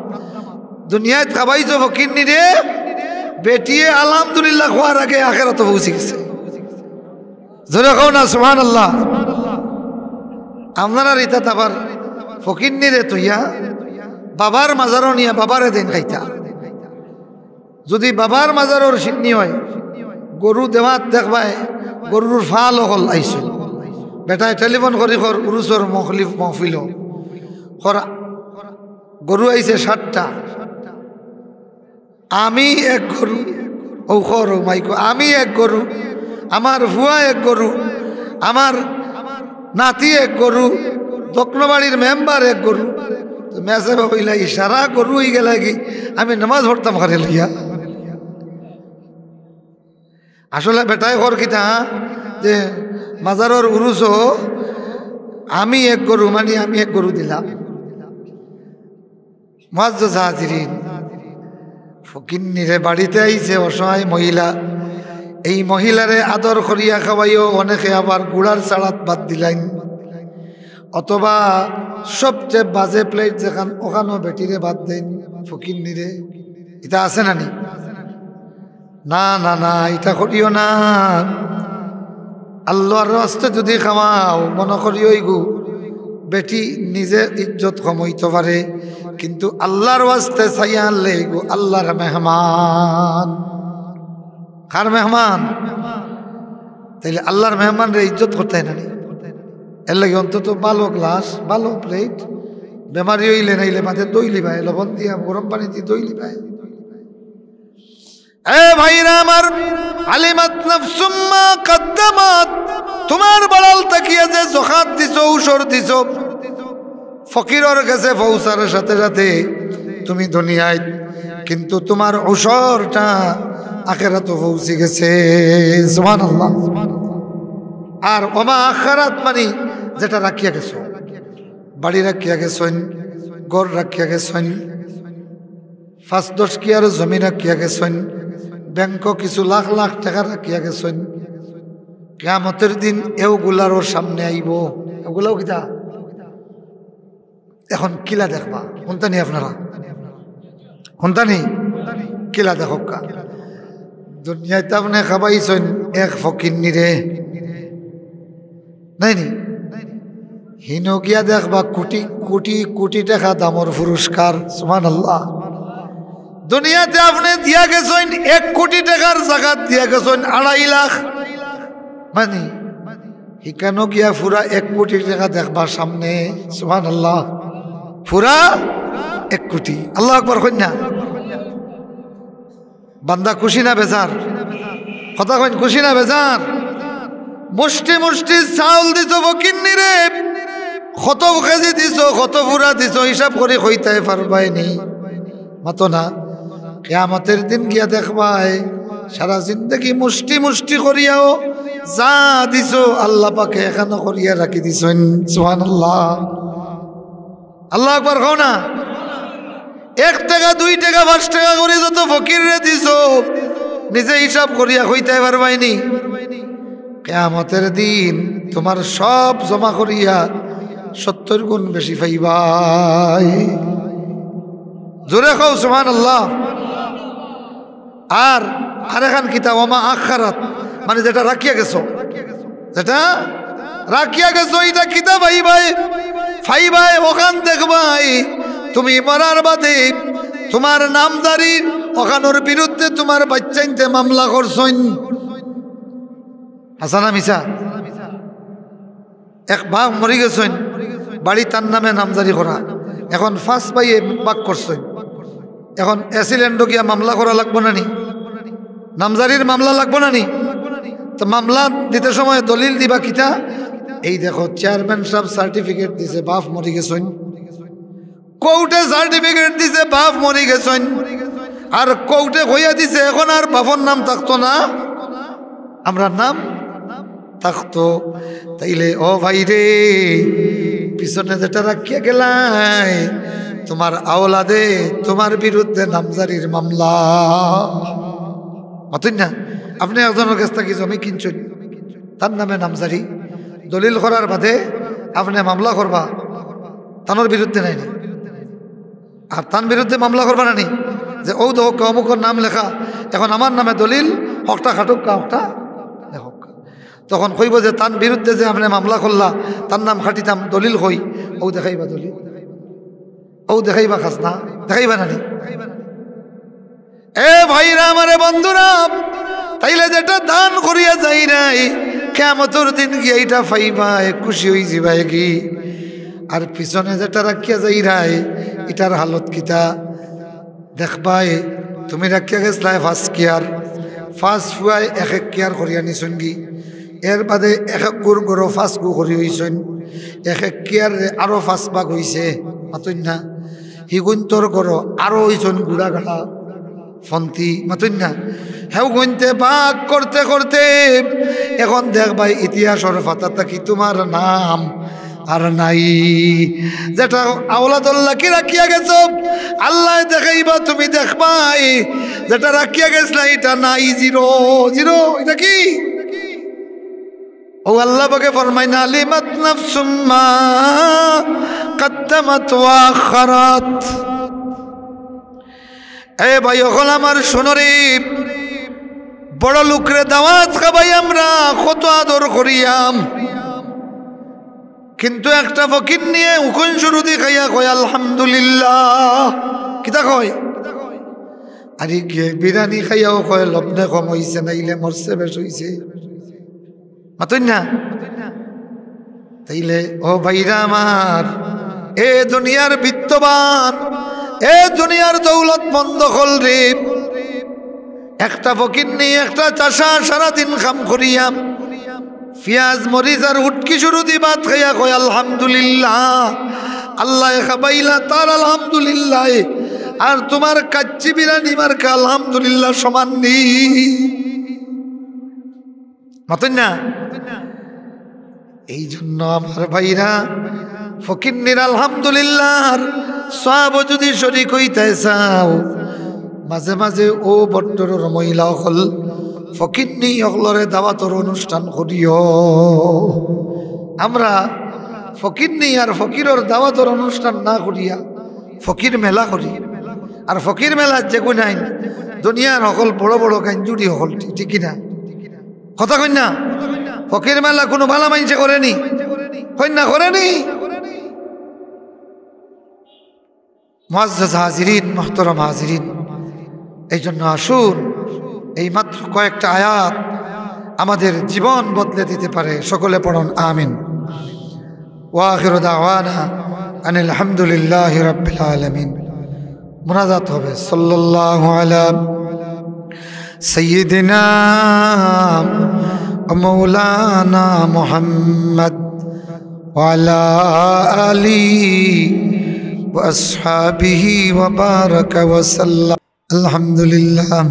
দুনিয়ায় খাবাইছো ফকিন্নিরে, বেটিয়ে আলহামদুলিল্লাহ খোয়ার আগে আখিরাতে পৌঁছে গেছে। জোরে কও না সুবহানাল্লাহ। আপনারা রিতা আবার ফকিন্নিরে তুইয়া বাবার মাজারও নিয়ে বাবারে দিন খাইতা। যদি বাবার মাজারর সিন্নি হয় গরু দেওয়াত দেখবায় গরুর ফাল হল আইসল বেটায় টেলিফোন করি কর উরুসর মহফিল করা গরু আইছে 60টা আমি এক গরু ও খর মাইকো আমি এক গরু আমার ভুয়া এক গরু আমার নাতি এক গরু দক্ষিণবাড়ির মেম্বার এক গরু তো মেসে হইলা ইশারা গরু হয়ে গেল কি আমি নামাজ পড়তাম ঘরে লিয়া আসলে বেটায় ঘর কিতা যে মাজারর উরুস আমি এক গরু মানে আমি এক গরু দিলাম মুআজ্জাজ হাজিরিন ফকিন্নিরে বাড়িতে আইছে অসহায় মহিলা এই মহিলারে আদর করিয়া খাওয়াইও অনেকে আবার গুড়ার চাড়াত বাদ দিলেন অথবা সবচেয়ে বাজে প্লেট যেখান ওখানেও বেটিরে বাদ দেন ফকিন্নিরে এটা আছে নানি না না না এটা করিও না আল্লাহর রাস্তে যদি খাওয়াও মনে করিও গু বেটি নিজে ইজ্জত কমাইতে পারে কিন্তু আল্লাহর ওয়াস্তে চাইয়া আনলে গো আল্লাহর মেহমান কার মেহমান তাইলে আল্লাহর মেহমান রে ইজ্জত করতে হয় না এর লাগে অন্তত ভালো গ্লাস ভালো প্লেট বেমারি হইলে নাইলে মাঝে দই লিবাই লবণ দিয়া গরম পানি দিয়ে দই লিবাই এ ভাইরা আমার আলিমাত নাফসুম মা কদ্দামাত তোমার বাড়াল তাকিয়ে যে জখাত দিছো উসর দিছো ফকিরের কাছে পৌঁছার সাথে সাথে তুমি দুনিয়ায় কিন্তু তোমার উসরটা আখিরাতে পৌঁছে গেছে সুবহানাল্লাহ আর ওমা আখিরাত মানে যেটা রাখিয়া গেছো বাড়ি রাখিয়া গেছেন ঘর রাখিয়া গেছেন 5-10 কিয়ার জমি রাখিয়া গেছেন ব্যাংক কিছু লাখ লাখ টাকা রাখিয়া গেছেন কিয়ামতের দিন এগুলারও সামনে আইব এগুলাও কিতা এখন কিলা দেখবা শুনতানি আপনারা শুনতানি কিলা দেখকা দুনিয়াতে আপনি খাবাইছেন এক ফকিন্নিরে নাই নি হিনো গিয়া দেখবা কোটি কোটি কোটি টাকা দামর পুরস্কার সুবহানাল্লাহ দুনিয়াতে আপনি দিয়া গেছেন 1 কোটি টাকার জাকাত দিয়া গেছেন 2.5 লাখ মানে হিকানো গিয়া পুরা 1 কোটি টাকা দেখবা সামনে সুবহানাল্লাহ পুরা 1 কোটি আল্লাহু আকবার কইনা বান্দা খুশি না বেজার কথা কইন খুশি না বেজার মুষ্টি মুষ্টি চাউল দিছো ফকিন্নি রে কত কেজি দিছো কত পুরা দিছো হিসাব করে কইতাই পারবাই নি মাতো না কিয়ামতের দিন গিয়া দেখবাই সারা জিন্দগি মুষ্টি মুষ্টি করিয়াও যা দিছো আল্লাহ পাকে এখানে করিয়া রাখি দিছেন সুবহানাল্লাহ আল্লাহু আকবার কও না 1 টাকা 2 টাকা 5 টাকা করে যত ফকির রে দিছো নিজে হিসাব করিয়া কইতাই পারবাই নি কিয়ামতের দিন তোমার সব জমা করিয়া 70 গুণ বেশি পাইবাই জোরে কও সুবহানাল্লাহ আর আরেখান কিতাব ওমা আখিরাত মানে যেটা রাখিয়া গেছো যেটা রাখিয়া গেছো এটা কিতাব ফাইবাই ওখান দেখবাই তুমি মরার বাদে তোমার নামদারির ওখানোর বিরুদ্ধে তোমার বাচ্চাইতে মামলা করছইন হাসানা মিসা এক ভাগ মরি গেছেন বাড়ি তার নামে নামজারি করা এখন 5 ভাইয়ে বাক করছেন এখন অ্যাসিলেন্ডো গিয়া মামলা করা লাগবো না নি নামজারির মামলা লাগবো না নি তো মামলা দিতে সময় দলিল দিবা কিতা এই দেখো চেয়ারম্যান সাহেব সার্টিফিকেট দিছে বাপ মরি গেছেন কোর্টে সার্টিফিকেট দিছে বাপ মরি গেছেন আর কোর্টে কইয়া দিছে এখন আর বাপর নাম থাকতো না আমরা নাম থাকতো তাইলে ও ভাই রে পিছনে যেটা রাখিয়া গেলাই তোমার আওলাদে তোমার বিরুদ্ধে নামজারির মামলা মতন না আপনি একজনের কাছ থেকে জমি কিনছেন তার নামে নামজারি দলিল করার বাদে আপনি মামলা করবা তানোর বিরুদ্ধে নাই আর তার বিরুদ্ধে মামলা করবা না নি যে ও তো অমুকর নাম লেখা এখন আমার নামে দলিল হকটা খাটুক হকটা লেখক তখন কইব যে তার বিরুদ্ধে যে আপনি মামলা করলা তার নাম খাটিতাম দলিল কই ও দেখাইবা দলিল ও দেখাইবা খাজনা দেখাইবা না নি এ ভাইরা আমারে বন্ধুরা, তাইলে যেটা দান করিয়া যাই নাই কিয়ামতের দিন গিয়ে এইটা পাইবা, খুশি হই যাবাই কি? আর পিছনে যেটা রাখিয়া যাই রাই এটার হালত কিতা দেখবাই। তুমি রাখিয়া গেছলাই ফার্স্ট কেয়ার, ফার্স্ট ফুয়াই এক এক কেয়ার করিয়া নিছন কি, এর বাদে এক এক গুড় গড়ো ফার্স্ট গু করি হইছন, এক এক কেয়ার আরো ফার্স্ট ভাগ হইছে মাতন না, হিগুন তোর গড়ো আরো হইছন গুড়া গাড়া ফন্তি মাতন না, হেউ গুনতে ভাগ করতে করতে এখন দেখবাই ইতিহাসের পাতা কি তোমার নাম আর নাই। যেটা আওলাদুল্লাহ কি রাখিয়া গেছ আল্লাহ দেখাইবা, তুমি দেখবাই যেটা রাখিয়া গেছ না এটা নাই, জিরো জিরো। এটা কি ও আল্লাহ পাকে ফরমাইনা আলিমাত নাফসুম মা কদ্দামাত ওয়া আখারাত। এ ভাই ওখান আমার শোনরে, বড় লোকরে দাওয়াত খাবাই আমরা কত আদর করিয়াম, কিন্তু একটা ফকির নিয়ে উখন শুরু দিয়ে খাইয়া কয় আলহামদুলিল্লাহ। কিতা কয়? আরে গিয়ে বিরিয়ানি খাইয়াও কয় লবণে কম হইছে, নাইলে মরছে বেশ হইছে মাতন না। তাইলে ও ভাইরা আমার, এ দুনিয়ার বিত্তবান, এ দুনিয়ার দৌলত বন্ধ হল রে। একটা ফকির নিয়ে একটা চাষা সারাদিন কাম করিয়াম, পিয়াজ মরিচ আর উটকি শুরু দি ভাত খাইয়া কয় আলহামদুলিল্লাহ। আল্লাহ খাবাইলা তার আলহামদুলিল্লাহ, আর তোমার কাচ্চি বিরিয়ানি মার্কা আলহামদুলিল্লাহ সমান নেই মাতন না। এই জন্য আমার ভাইরা ফকিন্নির আলহামদুলিল্লাহর সওয়াব যদি শরীক হইতে চাও, মাঝে মাঝে ও বট্টর মহিলা হল ফকিন্নি অকলরে দাওয়াতর অনুষ্ঠান করিও। আমরা ফকিন্নি আর ফকিরর দাওয়াতর অনুষ্ঠান না করিয়া ফকির মেলা করি, আর ফকির মেলার যে গুনাইন দুনিয়ার সকল বড় বড় কাঞ্জুরি সকল, ঠিক না কথা কই না? ফকির মেলা কোনো ভালা মাইনসে করেনি, কন্যা করেনি। মুআজ্জাজ হাজিরিন, মুহতারাম হাজিরিন, এই জন্য আসুন এই মাত্র কয়েকটা আয়াত আমাদের জীবন বদলে দিতে পারে। সকলে পড়ুন আমিন। ওয়া আখিরু দাওয়ানা আনিল হামদুলিল্লাহি রাব্বিল আলামিন। মুনাজাত হবে সাল্লাল্লাহু আলা সাইয়্যিদিনা ওয়া মাওলানা মুহাম্মদ ওয়া আলা আলিহি ওয়া আসহাবিহি ওয়া বারাকা ওয়া সাল্লাম। আলহামদুলিল্লাহ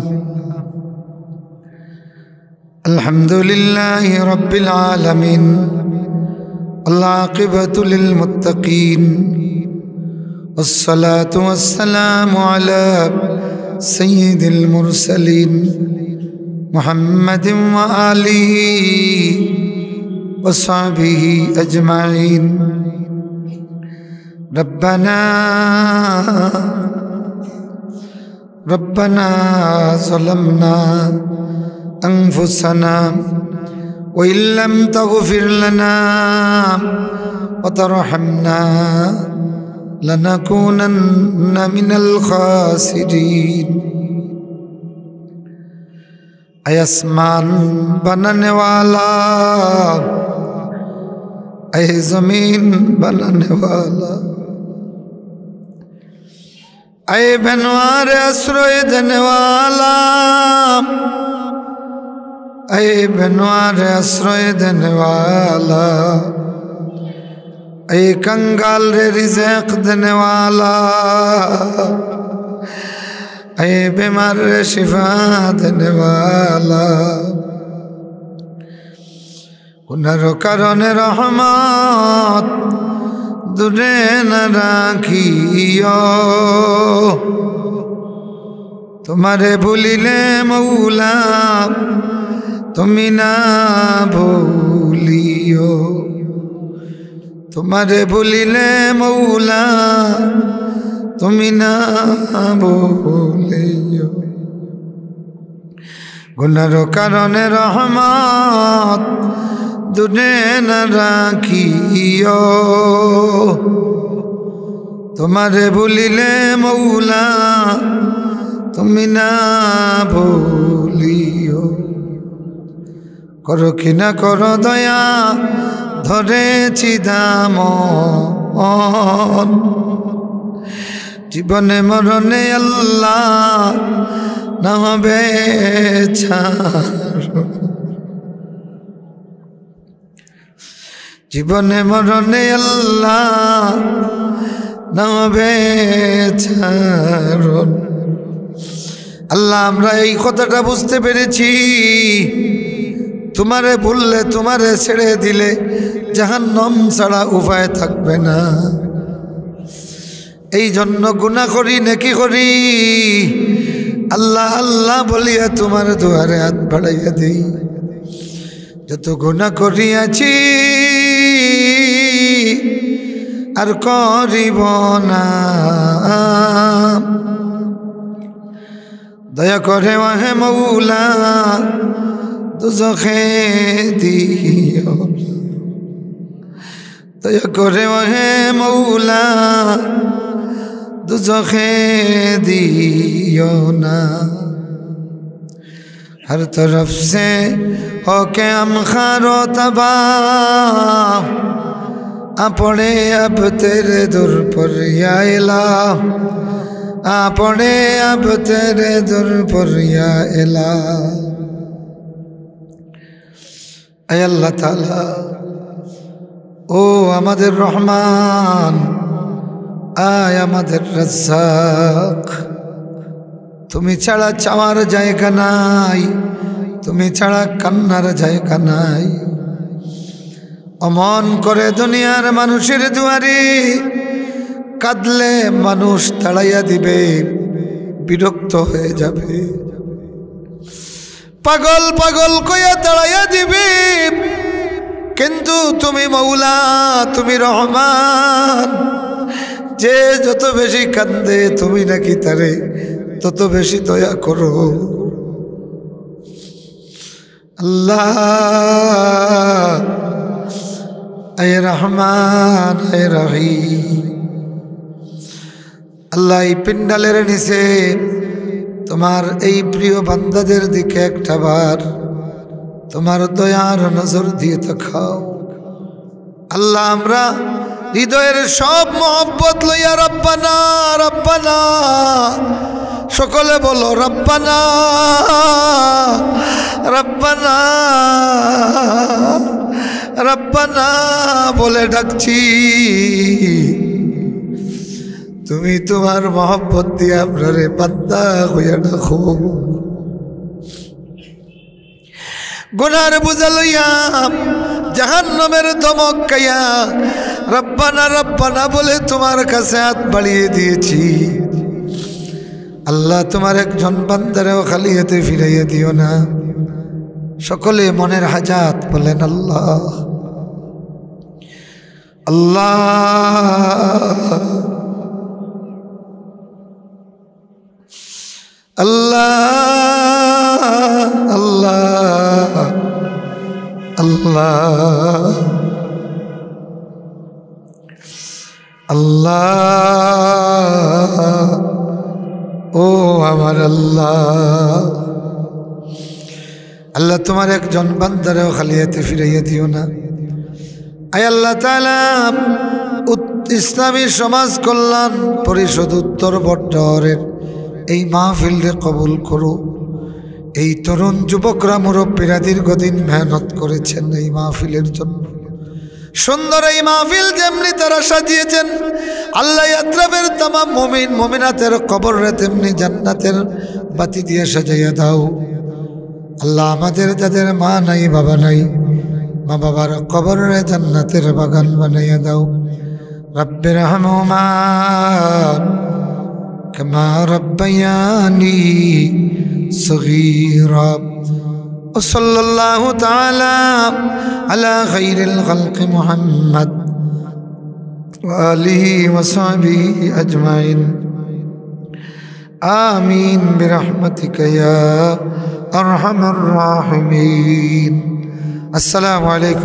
আলহামদুলিল্লাহি রাব্বিল আলামিন। আল আকিবাতু লিল মুত্তাকিন। والصلاة والسلام على سيد المرسلين محمد وآله وصحبه أجمعين. ربنا ظلمنا أنفسنا وإن لم تغفر لنا وترحمنا لنكونن من الخاسرين. اے آسمان بنانے والا، اے زمین بنانے والا، اے بنوار اسروئے دینے والا، اے بنوار اسروئے دینے والا، اے کنگال رے رزق دینے والا، اے بیمار رے شفا دینے والا، گناہر کرنے رحمت দূরে না রাখিও, তোমারে ভুলিলে মৌলা তুমি না ভুলিও, তোমারে ভুলিলে মৌলা তুমি না ভুলিও। গুনার কারণে রহমত দূরে না রাখিও, তোমারে ভুলিলে মৌলা তুমি না ভুলিও। করো কি না করো দয়া, ধরেছি দামন, জীবনে মরণে আল্লাহ না হবে ছাড়। জীবনে মরণে আল্লাহ না হবে ছাড়। আল্লাহ আমরা এই কথাটা বুঝতে পেরেছি, তোমারে ভুললে তোমারে ছেড়ে দিলে জাহান্নাম ছাড়া উপায় থাকবে না। এই জন্য গুনাহ করি নেকি করি, আল্লাহ আল্লাহ বলিয়া তোমার দুয়ারে হাত বাড়াইয়া দেই। যত গুনাহ করিয়াছি আর করিব না, দয়া করে ওহে মৌলা দুজখে দিও। দয়া করে ওহে মৌলা দুজখে दियो ना। हर तरफ से होके हम खारो तबाह, अपने अब तेरे दर पर या इलाह, अपने अब तेरे दर पर या इलाह। ऐ अल्लाह ताला ओ आमादेर रहमान, आय आमादेर रज्जाक, তুমি ছাড়া চাওয়ার জায়গা নাই, তুমি ছাড়া কান্নার জায়গা নাই। অমন করে দুনিয়ার মানুষের দুয়ারে কাঁদলে মানুষ তাড়াইয়া দিবে, বিরক্ত হয়ে যাবে, পাগল পাগল কইয়া তাড়াইয়া দিবে। কিন্তু তুমি মৌলা, তুমি রহমান, যে যত বেশি কান্দে তুমি নাকি তারে তত বেশি দয়া করো। আল্লাহ আয় রহমান আয় রহিম। আল্লাহ এই পিন্ডালের নিচে তোমার এই প্রিয় বান্দাদের দিকে একটা বার তোমার দয়ার নজর দিয়ে তাকাও। আল্লাহ আমরা হৃদয়ের সব মহব্বত লইয়া রব্বানা রব্বানা সকলে বলো রব্বানা রব্বানা রব্বানা বলে ডাকছি। তুমি তোমার মহব্বত দিয়ে আপনারে বান্দা হইয়া ডাকো। গুনার বোঝা লইয়া জাহান্নামের ধমক খাইয়া রব্বানা রব্বানা বলে তোমার কাছে হাত বাড়িয়ে দিয়েছি। আল্লাহ তোমার একজন বান্দারেও খালি হাতে ফিরাইয়া দিও না। সকলে মনের হাজাত বলেন আল্লাহ আল্লাহ আল্লাহ আল্লাহ আল্লাহ আল্লাহ ও আমার আল্লাহ। আল্লাহ তোমার একজন বান্দারেও খালি হাতে ফিরাইয়া দিও না। আয় আল্লাহ তাআলা ইসলামী সমাজ কল্যাণ পরিষদ উত্তর বট্টরের এই মাহফিলকে কবুল করো। এই তরুণ যুবকরা মুরব্বীরা দীর্ঘদিন মেহনত করেছেন এই মাহফিলের জন্য। সুন্দর এই মাহফিল যেমনি তারা সাজিয়েছেন, আল্লাহ আত্রাফের তামাম মুমিন মুমিনাতের কবরে তেমনি জান্নাতের বাতি দিয়ে সাজাইয়া দাও। আল্লাহ আমাদের যাদের মা নাই বাবা নাই, মা বাবার কবরে জান্নাতের বাগান বানাইয়া দাও। রব্বির রহমুমা কামা রব্বায়ানি সগীরা। وصلى الله تعالى على خير الخلق محمد وآله وصحبه أجمعين آمين برحمتك يا أرحم الراحمين. السلام عليكم.